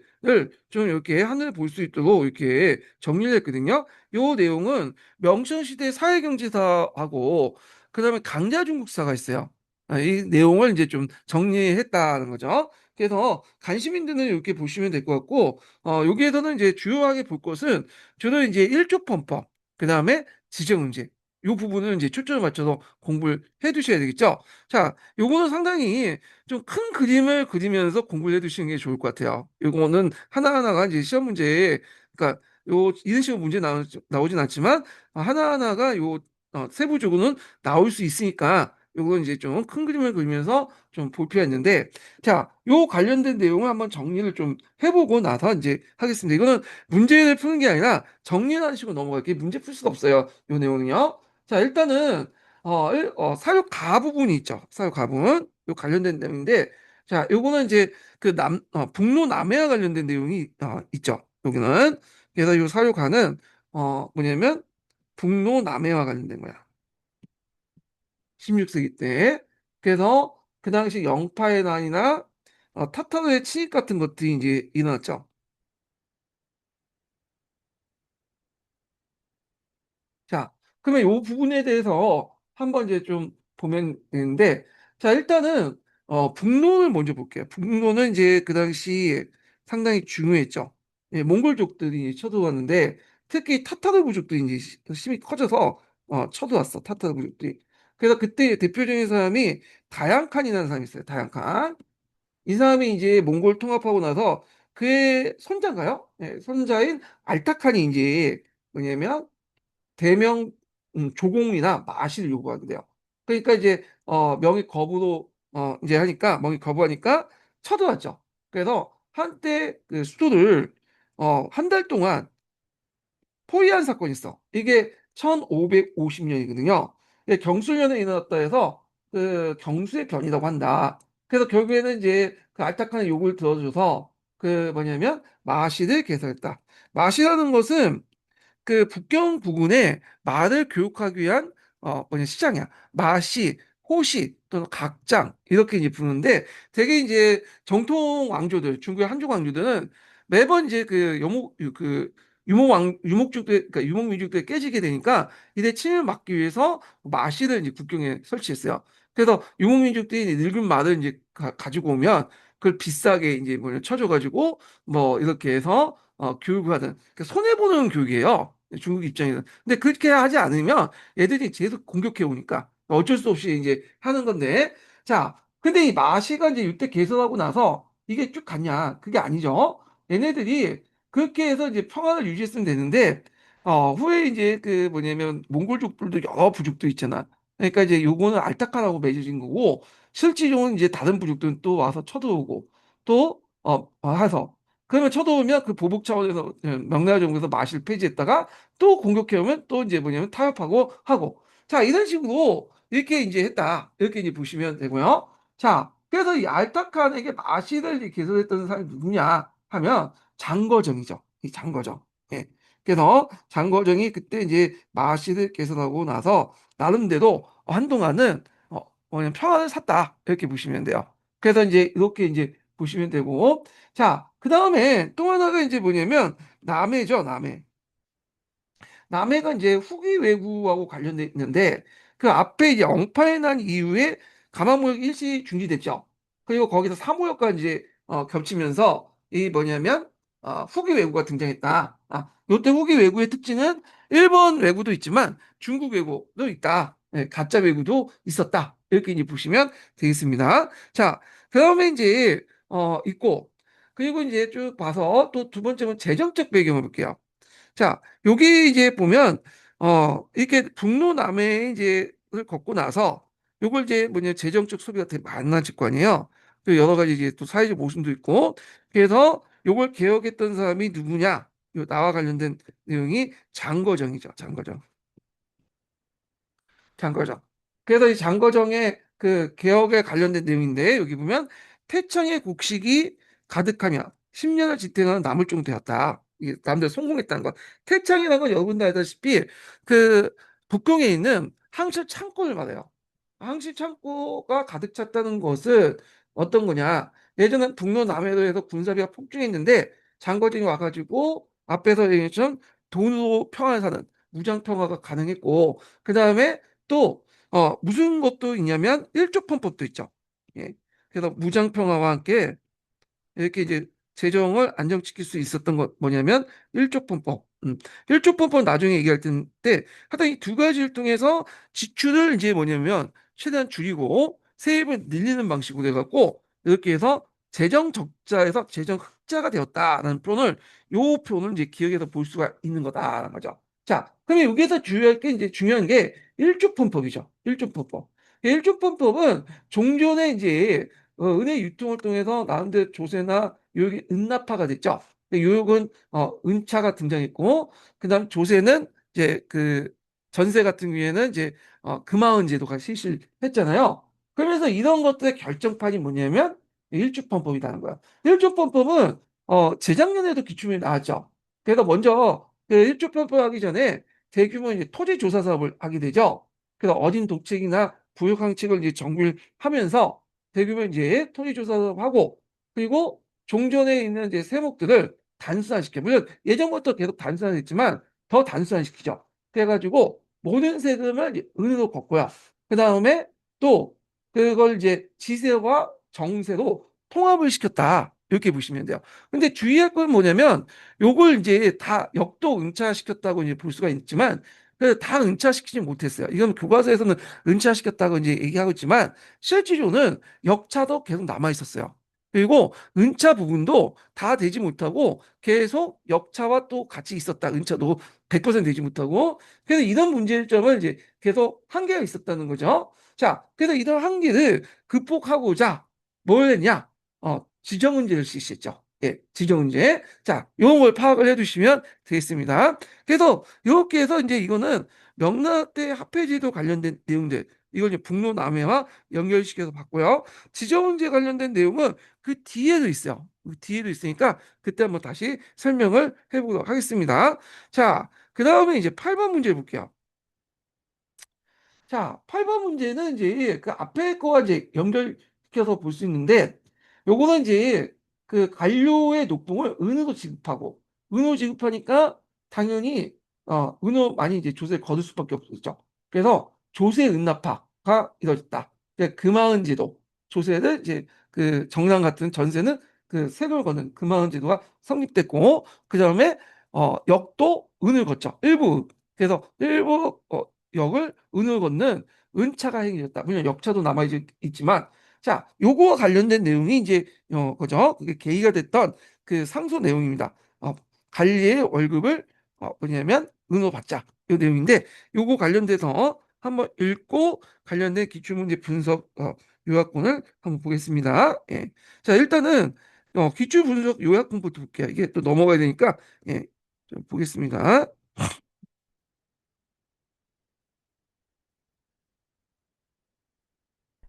좀 이렇게 하늘에 볼 수 있도록 이렇게 정리를 했거든요. 요 내용은 명천시대 사회경제사하고 그다음에 강자중국사가 있어요. 이 내용을 이제 좀 정리했다는 거죠. 그래서 관심 있는 데는 이렇게 보시면 될 것 같고, 여기에서는 이제 주요하게 볼 것은 주로 이제 일조편법, 그다음에 지정문제. 이 부분을 이제 초점을 맞춰서 공부를 해 두셔야 되겠죠. 자, 요거는 상당히 좀 큰 그림을 그리면서 공부를 해 두시는 게 좋을 것 같아요. 요거는 하나하나가 이제 시험 문제에, 그러니까 이런 식으로 문제 나오진 않지만 하나하나가 세부적으로는 나올 수 있으니까 요건 이제 좀 큰 그림을 그리면서 좀 볼 필요가 있는데 자, 요 관련된 내용을 한번 정리를 좀 해보고 나서 이제 하겠습니다. 이거는 문제를 푸는 게 아니라 정리를 하시고 넘어갈게요. 문제 풀 수가 없어요. 요 내용은요. 자, 일단은 사육 가 부분이 있죠. 사육 가 부분. 요 관련된 내용인데 자, 요거는 이제 북로 남해와 관련된 내용이 있죠. 여기는 그래서 이 사유가는 뭐냐면 북로 남해와 관련된 거야. 16세기 때. 그래서 그 당시 영파의 난이나 타타르의 침입 같은 것들이 이제 일어났죠. 자, 그러면 이 부분에 대해서 한번 이제 좀 보면 되는데, 자, 일단은, 북론을 먼저 볼게요. 북론은 이제 그 당시 상당히 중요했죠. 예, 몽골족들이 쳐들어왔는데, 특히 타타르 부족들이 이제 힘이 커져서, 쳐들어왔어, 타타르 부족들이. 그래서 그때 대표적인 사람이 다양칸이라는 사람이 있어요, 다양칸. 이 사람이 이제 몽골 통합하고 나서 그의 손자인가요? 예, 손자인 알타칸이 이제 뭐냐면, 대명 조공이나 마시를 요구하게 돼요. 그러니까 이제 명의 거부로 이제 하니까 명의 거부하니까 쳐들어왔죠. 그래서 한때 그 수도를 한 달 동안 포위한 사건이 있어. 이게 1550년이거든요. 경술련에 일어났다 해서 그 경수의 변이라고 한다. 그래서 결국에는 이제 그 알타칸의 요구를 들어줘서 그 뭐냐면 마시를 개설했다. 마시라는 것은 그 북경 부근에 말을 교육하기 위한 뭐냐 시장이야. 마시, 호시 또는 각장 이렇게 이제 부르는데 되게 이제 정통 왕조들 중국의 한족 왕조들은 매번 이제 그 유목족들 그러니까 유목민족들이 깨지게 되니까 이제 침을 막기 위해서 마시를 이제 국경에 설치했어요. 그래서 유목민족들이 늙은 말을 이제 가지고 오면 그걸 비싸게 이제 뭐냐 쳐줘가지고 뭐 이렇게 해서 교육을 하든 손해 보는 교육이에요. 중국 입장에서. 근데 그렇게 하지 않으면 애들이 계속 공격해 오니까 어쩔 수 없이 이제 하는 건데. 자, 근데 이 마시가 이제 이때 개설하고 나서 이게 쭉 갔냐? 그게 아니죠. 얘네들이 그렇게 해서 이제 평화를 유지했으면 되는데, 후에 이제 그 뭐냐면 몽골족들도 여러 부족도 있잖아. 그러니까 이제 요거는 알타카라고 맺어진 거고, 실질적으로는 이제 다른 부족들은 또 와서 쳐들어오고, 또, 해서. 그러면 쳐들어오면 그 보복 차원에서 명나라 정부에서 마시를 폐지했다가 또 공격해오면 또 이제 뭐냐면 타협하고 하고. 자, 이런 식으로 이렇게 이제 했다. 이렇게 이제 보시면 되고요. 자, 그래서 이 알타칸에게 마시를 이제 개설했던 사람이 누구냐? 하면 장거정이죠. 이 장거정. 예. 그래서 장거정이 그때 이제 마실을 개선하고 나서 나름대로 한동안은 뭐냐면 평안을 샀다 이렇게 보시면 돼요. 그래서 이제 이렇게 이제 보시면 되고 자, 그 다음에 또 하나가 이제 뭐냐면 남해죠, 남해. 남해가 이제 후기 왜구하고 관련돼 있는데 그 앞에 이제 엉파에 난 이후에 가마무역이 일시 중지됐죠. 그리고 거기서 사무역과 이제 겹치면서 이 뭐냐면 후기 왜구가 등장했다. 요때 후기 왜구의 특징은 일본 왜구도 있지만 중국 왜구도 있다. 네, 가짜 왜구도 있었다. 이렇게 이제 보시면 되겠습니다. 자, 그다음에 이제 있고 그리고 이제 쭉 봐서 또 두 번째는 재정적 배경을 볼게요. 자, 여기 이제 보면, 이렇게 북로남해 이제를 걷고 나서, 요걸 이제 뭐냐, 재정적 소비가 되게 많아질 거 아니에요. 또 여러 가지 이제 또 사회적 모순도 있고, 그래서 요걸 개혁했던 사람이 누구냐, 요 나와 관련된 내용이 장거정이죠, 장거정. 장거정. 그래서 이 장거정의 그 개혁에 관련된 내용인데 여기 보면 태청의 곡식이 가득하며 10년을 지탱하는 나물종 되었다. 이게 남들 성공했다는 것. 태창이라는 건 여러분도 알다시피 그 북경에 있는 항실 창고를 말해요. 항실 창고가 가득 찼다는 것은 어떤 거냐? 예전엔 북로 남해도에서 군사비가 폭증했는데 장거정이 와가지고 앞에서 얘기했던 돈으로 평안을 사는 무장 평화가 가능했고 그 다음에 또 무슨 것도 있냐면 일족편법도 있죠. 예. 그래서 무장평화와 함께 이렇게 이제 재정을 안정시킬 수 있었던 것 뭐냐면 일족편법. 일족편법 나중에 얘기할 텐데 하여튼 이 두 가지를 통해서 지출을 이제 뭐냐면 최대한 줄이고 세입을 늘리는 방식으로 해갖고 이렇게 해서 재정 적자에서 재정 흑자가 되었다라는 표현을 요 표현을 이제 기억에서 볼 수가 있는 거다라는 거죠. 자, 그러면 여기에서 주요할 게 이제 중요한 게 일족편법이죠. 일족편법. 일족편법은 종전에 이제 은혜 유통을 통해서 나름대로 조세나 요역이 은납화가 됐죠. 요역은 은차가 등장했고, 그다음 조세는 이제 그 전세 같은 경우에는 이제 금화은 제도가 실시했잖아요. 그러면서 이런 것들의 결정판이 뭐냐면 일주법법이라는 거야. 일주법법은 재작년에도 기출문제 나왔죠. 그래서 먼저 그 일주법법 하기 전에 대규모 이제 토지 조사 사업을 하게 되죠. 그래서 어딘 독책이나 부역 항책을 이제 정비를 하면서 대규모 이제 토지 조사를 하고 그리고 종전에 있는 이제 세목들을 단순화시켜. 물론 예전부터 계속 단순화했지만 더 단순화시키죠. 그래가지고 모든 세금을 이제 은으로 걷고요. 그 다음에 또 그걸 이제 지세와 정세로 통합을 시켰다. 이렇게 보시면 돼요. 근데 주의할 건 뭐냐면 요걸 이제 다 역도 응차시켰다고 이제 볼 수가 있지만 다 응차시키지 못했어요. 이건 교과서에서는 응차시켰다고 이제 얘기하고 있지만 실질적으로는 역차도 계속 남아 있었어요. 그리고 은차 부분도 다 되지 못하고 계속 역차와 또 같이 있었다. 은차도 100% 되지 못하고 그래서 이런 문제점을 이제 계속 한계가 있었다는 거죠. 자, 그래서 이런 한계를 극복하고자 뭘 했냐? 지정은제를 실시했죠. 예, 지정은제. 자, 요런 걸 파악을 해두시면 되겠습니다. 그래서 이렇게 해서 이제 이거는 명나라 때 화폐제도 관련된 내용들 이걸 이제 북로남해와 연결시켜서 봤고요. 지정문제 관련된 내용은 그 뒤에도 있어요. 그 뒤에도 있으니까 그때 한번 다시 설명을 해보도록 하겠습니다. 자, 그 다음에 이제 8번 문제 볼게요. 자, 8번 문제는 이제 그 앞에 거와 이제 연결시켜서 볼 수 있는데, 요거는 이제 그 관료의 녹봉을 은으로 지급하고, 은으로 지급하니까 당연히, 은으로 많이 이제 조세를 거둘 수밖에 없었죠. 그래서 조세 은납화가 이루어졌다. 금화은 제도, 조세를 이제 그 정랑 같은 전세는 그 세금을 거는 금화은 제도가 성립됐고, 그 다음에, 역도 은을 걷죠. 일부. 그래서 일부, 역을 은을 걷는 은차가 행해졌다. 물론 역차도 남아 있지만, 자, 요거와 관련된 내용이 이제 그죠? 그게 계기가 됐던 그 상소 내용입니다. 관리의 월급을 뭐냐면 은으로 받자. 이 내용인데 요거 관련돼서 한번 읽고 관련된 기출문제 분석 요약본을 한번 보겠습니다. 예. 자, 일단은 기출 분석 요약본부터 볼게요. 이게 또 넘어가야 되니까 예, 좀 보겠습니다.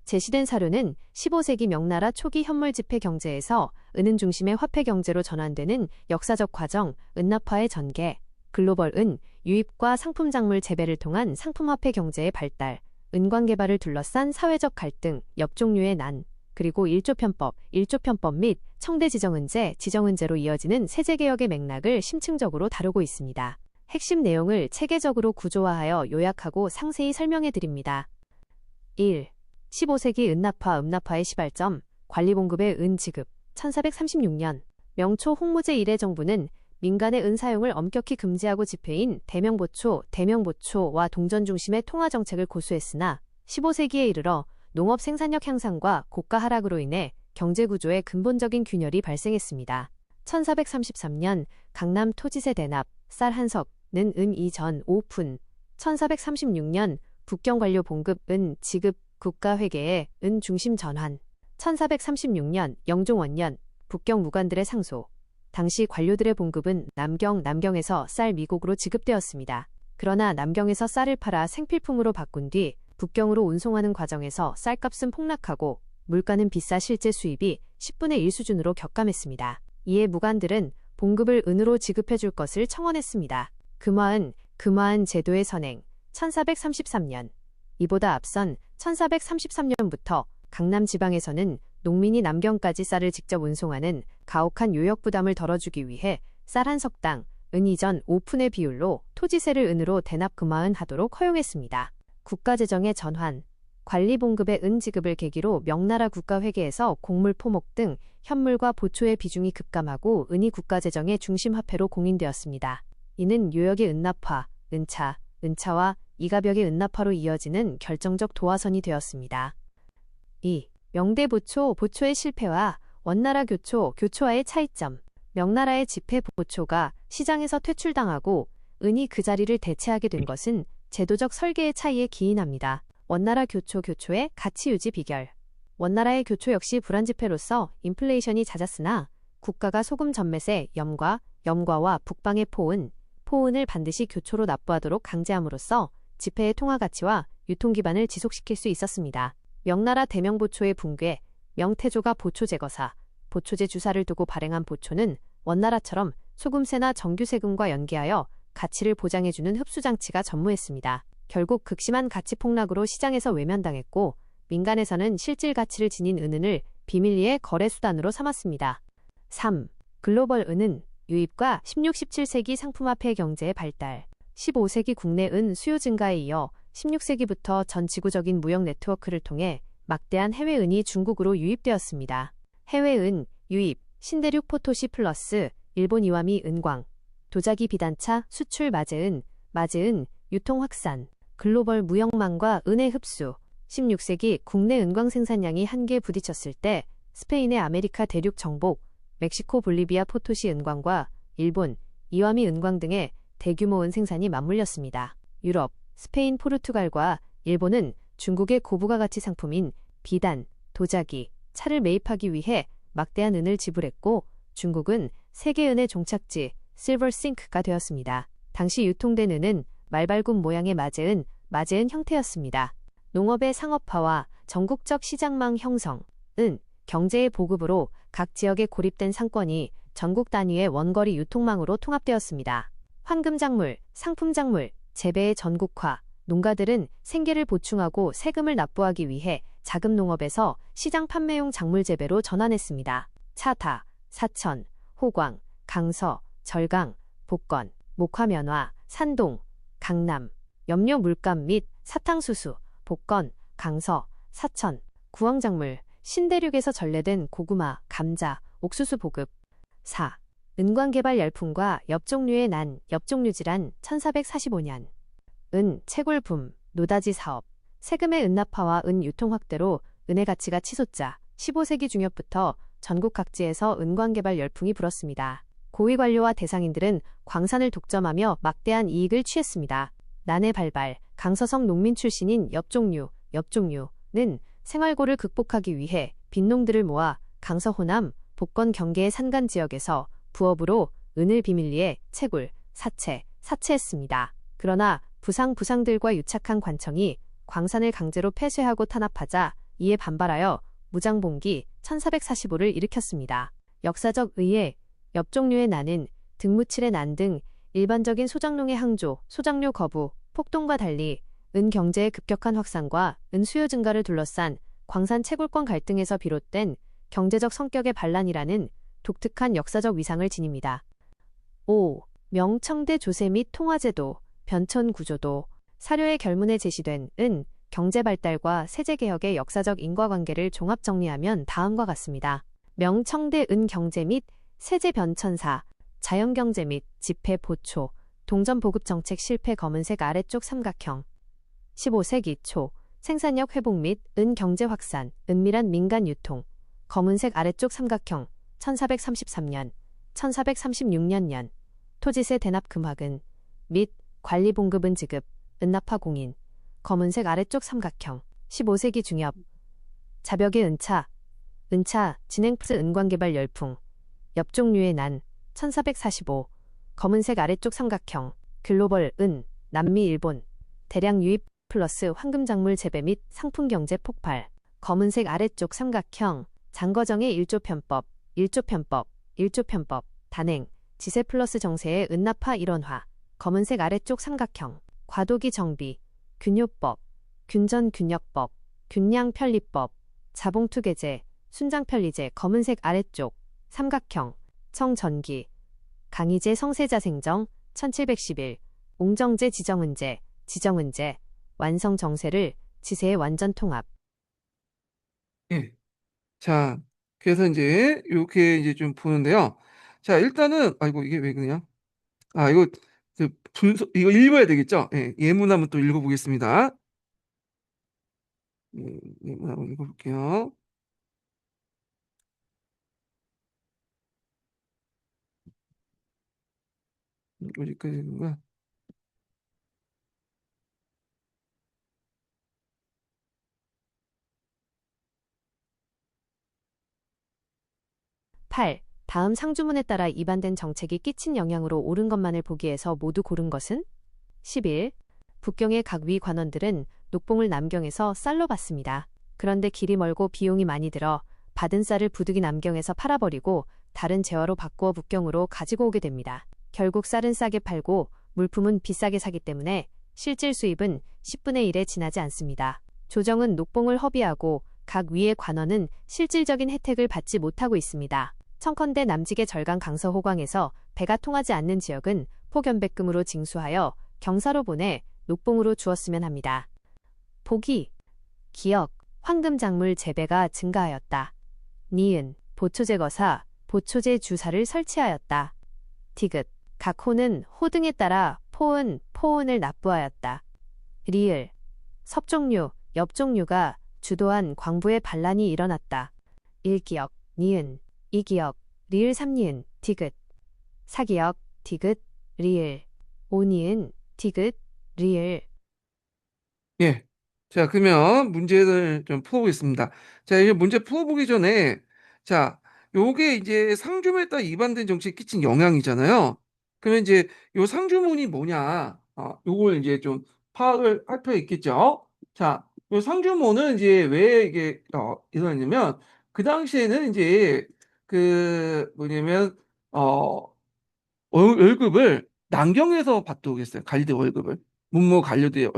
제시된 사료는 15세기 명나라 초기 현물지폐 경제에서 은은 중심의 화폐 경제로 전환되는 역사적 과정, 은납화의 전개, 글로벌 은, 유입과 상품 작물 재배를 통한 상품화폐 경제의 발달, 은광 개발을 둘러싼 사회적 갈등, 엽종류의 난, 그리고 일조편법 및 청대 지정은제, 지정은제로 이어지는 세제개혁의 맥락을 심층적으로 다루고 있습니다. 핵심 내용을 체계적으로 구조화하여 요약하고 상세히 설명해 드립니다. 1. 15세기 음납화의 시발점, 관리봉급의 은 지급, 1436년, 명초 홍무제 이래 정부는 민간의 은 사용을 엄격히 금지하고 집회인 대명보초와 동전 중심의 통화 정책을 고수했으나 15세기에 이르러 농업 생산력 향상과 고가 하락으로 인해 경제 구조의 근본적인 균열이 발생했습니다. 1433년 강남 토지세 대납, 쌀 한석는 은 이전 5푼, 1436년 북경 관료 봉급 은 지급 국가 회계의 은 중심 전환, 1436년 영종원년 북경 무관들의 상소, 당시 관료들의 봉급은 남경에서 쌀 미국으로 지급되었습니다. 그러나 남경에서 쌀을 팔아 생필품으로 바꾼 뒤 북경으로 운송하는 과정에서 쌀값은 폭락하고 물가는 비싸 실제 수입이 10분의 1 수준으로 격감했습니다. 이에 무관들은 봉급을 은으로 지급해 줄 것을 청원했습니다. 금화은 제도의 선행, 1433년. 이보다 앞선 1433년부터 강남 지방에서는 농민이 남경까지 쌀을 직접 운송하는 가혹한 요역 부담을 덜어주기 위해 쌀 한 석당 은 이전 5푼의 비율로 토지세를 은으로 대납 금화은하도록 허용했습니다. 국가재정의 전환, 관리봉급의 은 지급을 계기로 명나라 국가회계에서 곡물 포목 등 현물과 보초의 비중이 급감하고 은이 국가재정의 중심화폐로 공인되었습니다. 이는 요역의 은납화, 은차와 이가벽의 은납화로 이어지는 결정적 도화선이 되었습니다. 2. 명대보초의 실패와 원나라 교초와의 차이점. 명나라의 지폐 보초가 시장에서 퇴출당하고 은이 그 자리를 대체하게 된 것은 제도적 설계의 차이에 기인합니다. 원나라 교초의 가치 유지 비결. 원나라의 교초 역시 불안지폐로서 인플레이션이 잦았으나 국가가 소금 전맷에 염과와 북방의 포은을 반드시 교초로 납부하도록 강제함으로써 지폐의 통화 가치와 유통 기반을 지속시킬 수 있었습니다. 명나라 대명보초의 붕괴, 명태조가 보초 제거사, 보초제 주사를 두고 발행한 보초는 원나라처럼 소금세나 정규세금과 연계하여 가치를 보장해주는 흡수장치가 전무했습니다. 결국 극심한 가치 폭락으로 시장에서 외면당했고 민간에서는 실질 가치를 지닌 은을 비밀리에 거래수단으로 삼았습니다. 3. 글로벌 은은 유입과 16, 17세기 상품화폐 경제의 발달, 15세기 국내 은 수요 증가에 이어 16세기부터 전 지구적인 무역 네트워크를 통해 막대한 해외은이 중국으로 유입되었습니다. 해외은 유입, 신대륙 포토시 플러스, 일본 이와미 은광, 도자기 비단차, 수출 마제은, 유통 확산, 글로벌 무역망과 은의 흡수, 16세기 국내 은광 생산량이 한계에 부딪혔을 때 스페인의 아메리카 대륙 정복, 멕시코 볼리비아 포토시 은광과 일본, 이와미 은광 등의 대규모 은 생산이 맞물렸습니다. 유럽, 스페인, 포르투갈과 일본은 중국의 고부가 가치 상품인 비단, 도자기, 차를 매입하기 위해 막대한 은을 지불했고 중국은 세계 은의 종착지 실버싱크가 되었습니다. 당시 유통된 은은 말발굽 모양의 마제은 형태였습니다. 농업의 상업화와 전국적 시장망 형성, 경제의 보급으로 각 지역에 고립된 상권이 전국 단위의 원거리 유통망으로 통합되었습니다. 황금작물, 상품작물, 재배의 전국화, 농가들은 생계를 보충하고 세금을 납부하기 위해 자급농업에서 시장 판매용 작물 재배로 전환했습니다. 차타, 사천, 호광, 강서, 절강, 복건, 목화면화, 산동, 강남, 염료 물감 및 사탕수수, 복건, 강서, 사천, 구황작물, 신대륙에서 전래된 고구마, 감자, 옥수수 보급. 4. 은광개발 열풍과 엽종류의 난, 엽종류질환 1445년. 채굴붐, 노다지 사업, 세금의 은납화와 은 유통 확대로 은의 가치가 치솟자 15세기 중엽부터 전국 각지에서 은광개발 열풍이 불었습니다. 고위 관료와 대상인들은 광산을 독점하며 막대한 이익을 취했습니다. 난의 발발, 강서성 농민 출신인 엽종류는 생활고를 극복하기 위해 빈농들을 모아 강서 호남, 복건 경계의 산간 지역에서 부업으로 은을 비밀리에 채굴, 사채했습니다. 그러나 부상들과 유착한 관청이 광산을 강제로 폐쇄하고 탄압하자 이에 반발하여 무장봉기 1445를 일으켰습니다. 역사적 의회, 엽종류의 난은 등무칠의 난 등 일반적인 소장농의 항조, 소장료 거부, 폭동과 달리 은 경제의 급격한 확산과 은 수요 증가를 둘러싼 광산 채굴권 갈등에서 비롯된 경제적 성격의 반란이라는 독특한 역사적 위상을 지닙니다. 5. 명청대 조세 및 통화제도, 변천 구조도, 사료의 결문에 제시된 은, 경제 발달과 세제 개혁의 역사적 인과관계를 종합 정리하면 다음과 같습니다. 명청대 은 경제 및 세제 변천사, 자연경제 및 집회 보초, 동전 보급 정책 실패 검은색 아래쪽 삼각형. 15세기 초, 생산력 회복 및 은 경제 확산, 은밀한 민간 유통, 검은색 아래쪽 삼각형, 1433년, 1436년, 토지세 대납 금화근, 및 관리 봉급은 지급, 은납화 공인, 검은색 아래쪽 삼각형, 15세기 중엽, 자벽의 은차, 진행 플러스 은광개발 열풍, 엽종류의 난, 1445, 검은색 아래쪽 삼각형, 글로벌 은, 남미 일본, 대량 유입 플러스 황금작물 재배 및 상품 경제 폭발, 검은색 아래쪽 삼각형, 장거정의 일조 편법, 단행, 지세 플러스 정세의 은납화 일원화, 검은색 아래쪽 삼각형, 과도기 정비, 균요법, 균전균역법, 균량편리법, 자봉투계제, 순장편리제 검은색 아래쪽, 삼각형, 청전기, 강희제 성세자생정, 1711, 옹정제 지정은제, 완성정세를 지세의 완전 통합. 예. 자, 그래서 이제 이렇게 이제 좀 보는데요. 자, 일단은 아이고 이게 왜 그러냐? 아, 이거 그 분석 이거 읽어야 되겠죠? 예, 예문 한번 또 읽어보겠습니다. 예문 한번 읽어볼게요. 어디까지 읽는 거야? 8. 다음 상주문에 따라 입안된 정책이 끼친 영향으로 옳은 것만을 보기에서 모두 고른 것은? 11. 북경의 각 위 관원들은 녹봉을 남경에서 쌀로 받습니다. 그런데 길이 멀고 비용이 많이 들어 받은 쌀을 부득이 남경에서 팔아버리고 다른 재화로 바꾸어 북경으로 가지고 오게 됩니다. 결국 쌀은 싸게 팔고 물품은 비싸게 사기 때문에 실질 수입은 10분의 1에 지나지 않습니다. 조정은 녹봉을 허비하고 각 위의 관원은 실질적인 혜택을 받지 못하고 있습니다. 청컨대 남직의 절강 강서 호광에서 배가 통하지 않는 지역은 포견백금으로 징수하여 경사로 보내 녹봉으로 주었으면 합니다. 보기, 기역, 황금작물 재배가 증가하였다. 니은, 보초제거사, 보초제 주사를 설치하였다. 디귿, 각 호는 호등에 따라 포은을 납부하였다. 리을, 섭종류, 엽종류가 주도한 광부의 반란이 일어났다. 일기역, 니은, 이기역, 리을 삼니은, 디귿, 사기역, 디귿, 리을, 오니은, 디귿, 리을. 예. 자, 그러면 문제를 좀 풀어보겠습니다. 자, 이제 문제 풀어보기 전에, 자, 요게 이제 상주문에 따라 위반된 정치에 끼친 영향이잖아요. 그러면 이제 요 상주문이 뭐냐, 요걸 이제 좀 파악을 할 필요가 있겠죠. 자, 요 상주문은 이제 왜 이게, 일어났냐면, 그 당시에는 이제 그 뭐냐면, 어, 월급을 남경에서 받도록 했어요. 관리대 월급을. 문무 관료대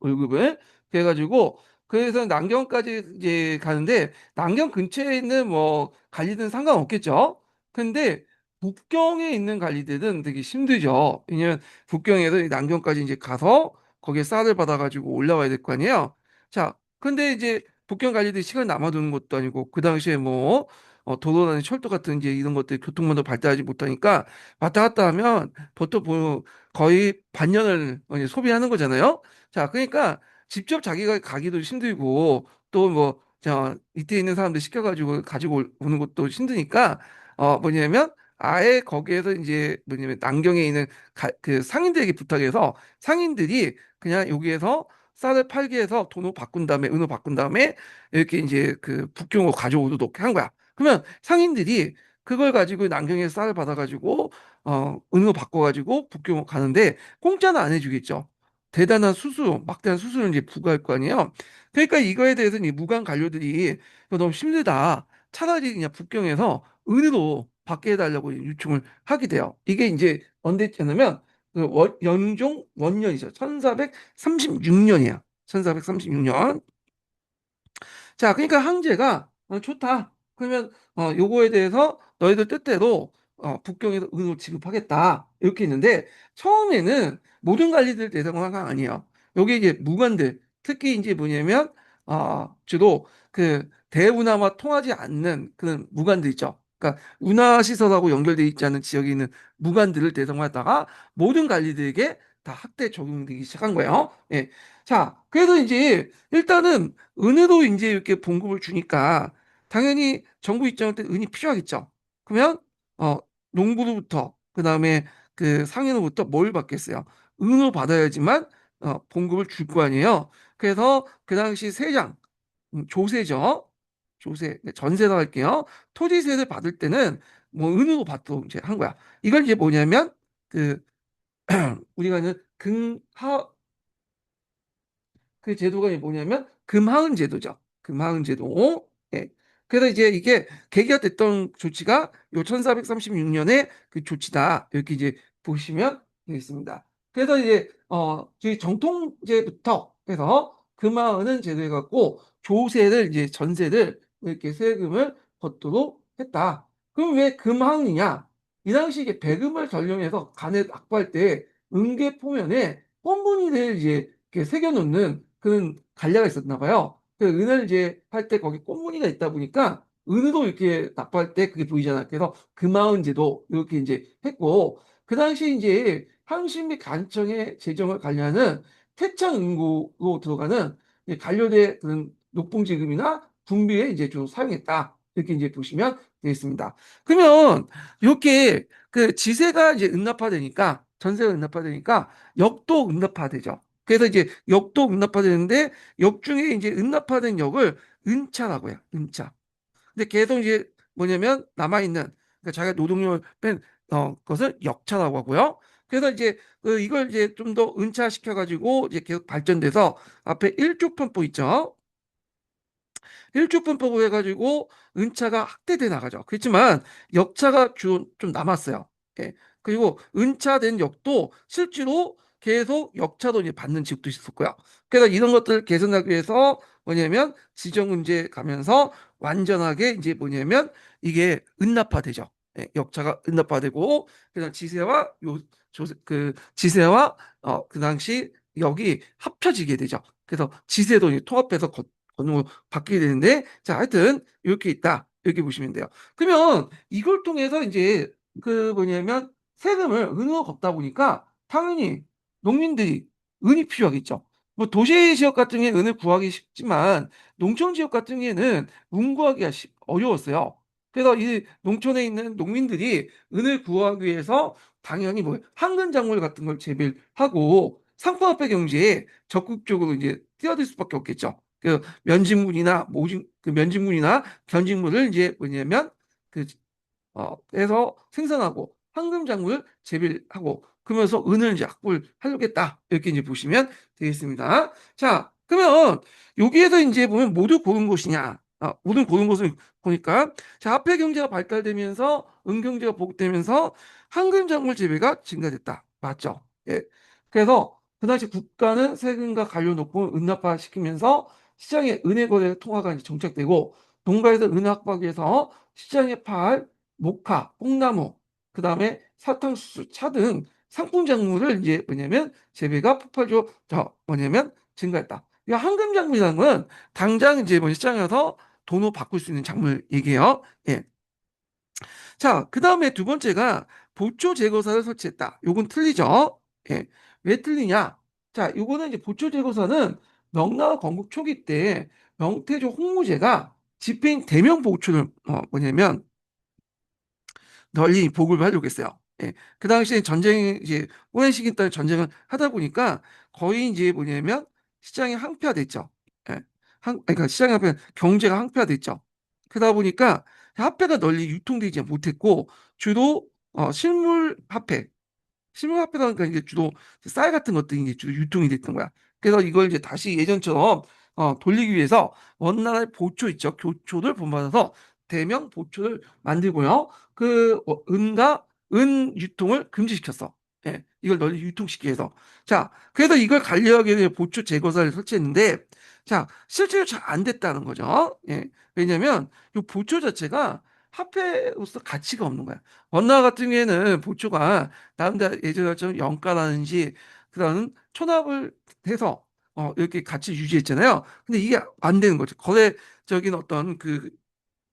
월급을. 그래가지고, 그래서 남경까지 이제 가는데, 남경 근처에 있는 뭐, 관리대는 상관없겠죠? 근데, 북경에 있는 관리대는 되게 힘들죠. 왜냐면, 북경에서 이 남경까지 이제 가서, 거기에 쌀을 받아가지고 올라와야 될 거 아니에요? 자, 근데 이제, 북경 관리대 시간 남아도는 것도 아니고, 그 당시에 뭐, 도로나 철도 같은 이제 이런 것들 교통망도 발달하지 못하니까, 왔다 갔다 하면 보통 거의 반년을 소비하는 거잖아요. 자, 그러니까 직접 자기가 가기도 힘들고 또 뭐, 이때 있는 사람들 시켜가지고 가지고 오는 것도 힘드니까 뭐냐면 아예 거기에서 이제 뭐냐면 남경에 있는 그 상인들에게 부탁해서 상인들이 그냥 여기에서 쌀을 팔게 해서 돈으로 바꾼 다음에 은으로 바꾼 다음에 이렇게 이제 그 북경으로 가져오도록 한 거야. 그러면 상인들이 그걸 가지고 남경에서 쌀을 받아가지고 은으로 바꿔가지고 북경 가는데 공짜는 안 해주겠죠. 대단한 막대한 수수료를 이제 부과할 거 아니에요. 그러니까 이거에 대해서 이 무관 관료들이 이거 너무 힘들다. 차라리 그냥 북경에서 은으로 받게 해달라고 요청을 하게 돼요. 이게 이제 언제 했냐면 연종 원년이죠. 1436년이야. 1436년. 자, 그러니까 항제가 좋다. 그러면 요거에 대해서 너희들 뜻대로 북경에서 은을 지급하겠다. 이렇게 있는데 처음에는 모든 관리들 대상은 아니에요. 여기 이제 무관들 특히 이제 뭐냐면 주로 그 대운하와 통하지 않는 그런 무관들 있죠. 그러니까 운하 시설하고 연결되어 있지 않은 지역에 있는 무관들을 대상화하다가 모든 관리들에게 다 학대 적용되기 시작한 거예요. 예. 자, 그래서 이제 일단은 은으로 이제 이렇게 봉급을 주니까 당연히 정부 입장할 때 은이 필요하겠죠. 그러면 어 농부로부터 그다음에 그 상인으로부터 뭘 받겠어요? 은으로 받아야지만 봉급을 줄 거 아니에요. 그래서 그 당시 세장 조세죠. 조세 네, 전세로 할게요. 토지세를 받을 때는 뭐 은으로 받도록 이제 한 거야. 이걸 이제 뭐냐면 그 우리가 는 금하 그 제도가 뭐냐면 금하은 제도죠. 금하은 제도. 예. 그래서 이제 이게 계기가 됐던 조치가 요 1436년에 그 조치다. 이렇게 이제 보시면 되겠습니다. 그래서 이제 저희 정통제부터 해서 금하은은 제도해 갖고 조세를 이제 전세를 이렇게 세금을 걷도록 했다. 그럼 왜 금하은이냐? 이 당시 이게 배금을 전용해서 간에 확보할 때 은계 포면에 뻔분이를 이제 이렇게 새겨놓는 그런 관례가 있었나 봐요. 그 은을 이제 할 때 거기 꽃무늬가 있다 보니까 은으로 이렇게 납부할 때 그게 보이잖아. 그래서 금화은제도 이렇게 이제 했고 그 당시 이제 항신 및 간청의 재정을 관리하는 태창은고로 들어가는 관료대 그런 녹봉지금이나 분비에 이제 좀 사용했다. 이렇게 이제 보시면 되겠습니다. 그러면 이렇게 그 지세가 이제 은납화되니까 전세가 은납화되니까 역도 은납화되죠. 그래서 이제 역도 은납화되는데 역 중에 이제 은납화된 역을 은차라고 해요. 은차. 근데 계속 이제 뭐냐면 남아있는 그러니까 자기가 노동력을 뺀 것을 역차라고 하고요. 그래서 이제 이걸 이제 좀 더 은차시켜 가지고 이제 계속 발전돼서 앞에 일족편법 있죠. 일주분법을 해가지고 은차가 확대돼 나가죠. 그렇지만 역차가 좀 남았어요. 예. 그리고 은차된 역도 실제로 계속 역차도 이제 받는 지역도 있었고요. 그래서 이런 것들을 개선하기 위해서 뭐냐면 지정은제 가면서 완전하게 이제 뭐냐면 이게 은납화되죠. 예, 역차가 은납화되고 그다음 지세와 그 지세와 그 당시 역이 합쳐지게 되죠. 그래서 지세도 이제 통합해서 걷는 바뀌게 되는데 자 하여튼 이렇게 있다 이렇게 보시면 돼요. 그러면 이걸 통해서 이제 그 뭐냐면 세금을 은으로 걷다 보니까 당연히 농민들이 은이 필요하겠죠. 뭐 도시 지역 같은 경우에 은을 구하기 쉽지만 농촌 지역 같은 경우에는 은 구하기가 어려웠어요. 그래서 이 농촌에 있는 농민들이 은을 구하기 위해서 당연히 뭐 황금 작물 같은 걸 재배하고 상품화폐 경제에 적극적으로 이제 뛰어들 수밖에 없겠죠. 그 면직물이나 그 면직물이나 견직물을 이제 뭐냐면 그 해서 생산하고 황금 작물을 재배하고 그러면서 은을 이제 확보를 하려겠다 이렇게 이제 보시면 되겠습니다. 자 그러면 여기에서 이제 보면 모두 고른 곳이냐 모두 고른 곳을 보니까 자 화폐 경제가 발달되면서 은 경제가 보급되면서 황금 작물 재배가 증가됐다 맞죠? 예. 그래서 그 당시 국가는 세금과 관료 높음을 은납화 시키면서 시장에 은혜 거래 통화가 이제 정착되고 농가에서 은을 확보하기 위해서 시장에 팔 목화, 뽕나무, 그 다음에 사탕수수, 차 등 상품 작물을 이제 뭐냐면 재배가 폭발적으로 뭐냐면 증가했다. 이 황금 작물이라는 건 당장 이제 뭐 시장에서 돈으로 바꿀 수 있는 작물 얘기예요. 예. 자, 그 다음에 두 번째가 보초 제거사를 설치했다. 요건 틀리죠? 예. 왜 틀리냐? 자, 요거는 이제 보초 제거사는 명나라 건국 초기 때 명태조 홍무제가 집행 대명 보초를 뭐냐면 널리 보급을 하려고 했어요. 예. 그 당시에 전쟁이 이제 오랜 시기 동안 전쟁을 하다 보니까 거의 이제 뭐냐면 시장이 항폐화됐죠. 예. 그러니까 시장이 경제가 항폐화됐죠. 그러다 보니까 화폐가 널리 유통되지 못했고 주로 실물 화폐 식료화폐다 보니까 이게 주로 쌀 같은 것들이 이제 주로 유통이 됐던 거야. 그래서 이걸 이제 다시 예전처럼 돌리기 위해서 원나라의 보초 있죠. 교초를 본받아서 대명 보초를 만들고요. 은과 은 유통을 금지시켰어. 예, 이걸 널리 유통시키기 위해서. 자, 그래서 이걸 관리하기 위해 보초 제거사를 설치했는데, 자, 실제로 잘 안 됐다는 거죠. 예, 왜냐면 이 보초 자체가 화폐로서 가치가 없는 거야. 원나라 같은 경우에는 보초가 나름대로 예전처럼 영가라든지 그런 촌합을 해서 이렇게 같이 유지했잖아요. 근데 이게 안 되는 거죠. 거래적인 어떤 그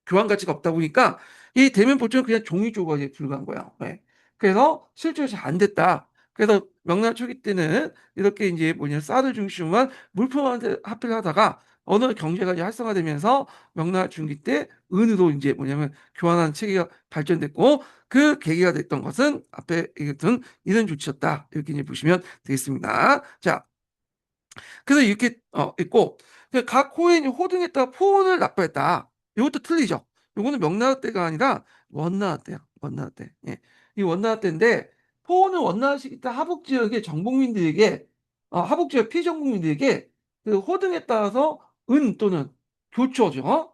교환 가치가 없다 보니까 이 대면 보초는 그냥 종이 조각에 불과한 거예요. 네. 그래서 실제로 잘 안 됐다. 그래서 명나라 초기 때는 이렇게 이제 뭐냐 쌀을 중심으로 한 물품한테 합의를 하다가 어느 경제가 이제 활성화되면서 명나라 중기 때 은으로 이제 뭐냐면 교환하는 체계가 발전됐고 그 계기가 됐던 것은 앞에 얘기했던 이런 조치였다. 이렇게 이제 보시면 되겠습니다. 자, 그래서 이렇게 있고 각 호에 호등에다가 포원을 납부했다. 이것도 틀리죠. 이거는 명나라 때가 아니라 원나라 때야. 원나라 때. 예. 이 원나라 때인데 포원은 원나라 시기 때 하북 지역의 정복민들에게 하북 지역 피정복민들에게 그 호등에 따라서 은 또는 교초죠.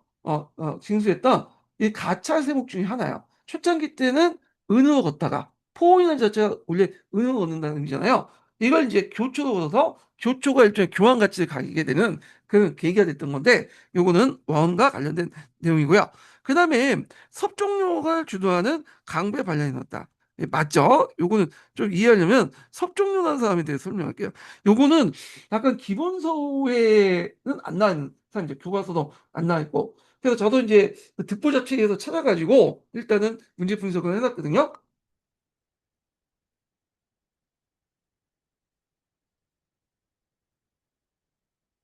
징수했던 이 가찰 세목 중에 하나야. 초창기 때는 은으로 걷다가 포원이라는 자체가 원래 은으로 걷는다는 의미잖아요. 이걸 이제 교초로 걸어서 교초가 일종의 교환 가치를 가지게 되는 그런 계기가 됐던 건데 요거는 원과 관련된 내용이고요. 그다음에 섭종료가 주도하는 강부의 반란이 났다. 예, 맞죠? 요거는 좀 이해하려면 섭종료라는 사람에 대해서 설명할게요. 요거는 약간 기본서에는 안 나는 사람이죠. 교과서도 안 나와 있고. 그래서 저도 이제 그 득보잡지에서 찾아가지고 일단은 문제 분석을 해놨거든요.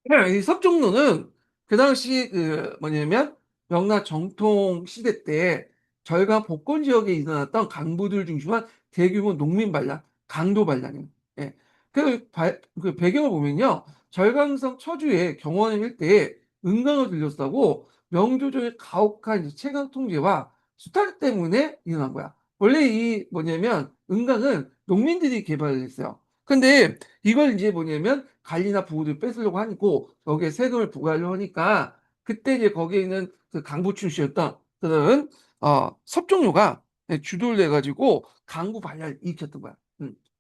네, 이 섭종로는 그 당시 그 뭐냐면 명나 정통 시대 때 절간 복권 지역에 일어났던 강부들 중심한 대규모 농민 반란, 강도 반란이에요. 예. 그 배경을 보면요. 절강성 처주의 경원의 일대에 은강을 들렸다고 명조정의 가혹한 이제 채강 통제와 수탈 때문에 일어난 거야. 원래 이 뭐냐면 은강은 농민들이 개발을 했어요. 근데 이걸 이제 뭐냐면 관리나 보호를 뺏으려고 하고 거기에 세금을 부과하려고 하니까 그때 이제 거기에 있는 그 강부 출신이었던 그런 섭종료가 주도를 해가지고 강부 반란을 일으켰던 거야.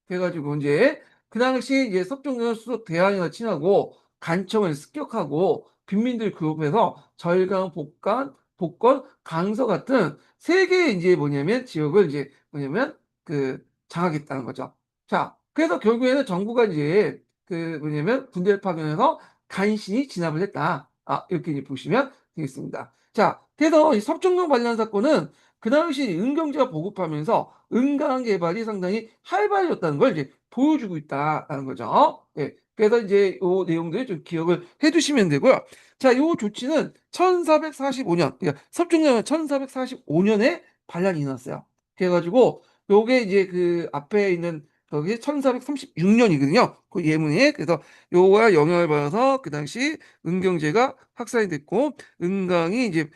그래가지고 이제 그 당시 이제 섭종료는 수도 대항해가 친하고 간청을 습격하고 빈민들 구업해서 절강, 복건, 강서 같은 세 개의 이제 뭐냐면 지역을 이제 뭐냐면 그 장악했다는 거죠. 자, 그래서 결국에는 정부가 이제 그 뭐냐면 군대를 파견해서 간신히 진압을 했다. 이렇게 이제 보시면 되겠습니다. 자, 그래서 이 섭정령 관련 사건은 그 당시 은경제가 보급하면서 은강 개발이 상당히 활발해졌다는 걸 이제 보여주고 있다라는 거죠. 예. 그래서 이제 이 내용들 좀 기억을 해두시면 되고요. 자, 이 조치는 1445년, 그러니까 섭정령은 1445년에 반란이 일어났어요. 그래가지고 요게 이제 그 앞에 있는 거기 1436년이거든요. 그 예문에. 그래서 요거와 영향을 받아서 그 당시 은경제가 확산이 됐고 은강이 이제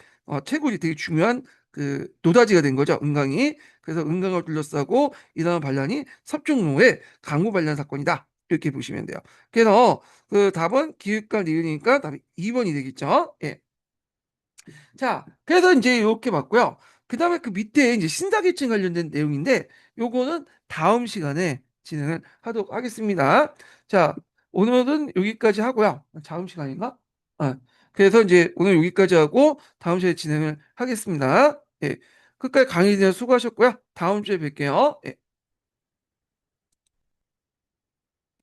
채굴이 되게 중요한 그 노다지가 된 거죠. 은강이. 그래서 은강을 둘러싸고 일어난 반란이 섭중로의 강부 반란 사건이다. 이렇게 보시면 돼요. 그래서 그 답은 기획과 니은이니까 답이 2번이 되겠죠. 예. 자, 그래서 이제 이렇게 봤고요. 그 다음에 그 밑에 이제 신사계층 관련된 내용인데, 요거는 다음 시간에 진행을 하도록 하겠습니다. 자, 오늘은 여기까지 하고요. 다음 시간인가? 그래서 이제 오늘 여기까지 하고 다음 시간에 진행을 하겠습니다. 예. 끝까지 강의 진행 수고하셨고요. 다음 주에 뵐게요. 예.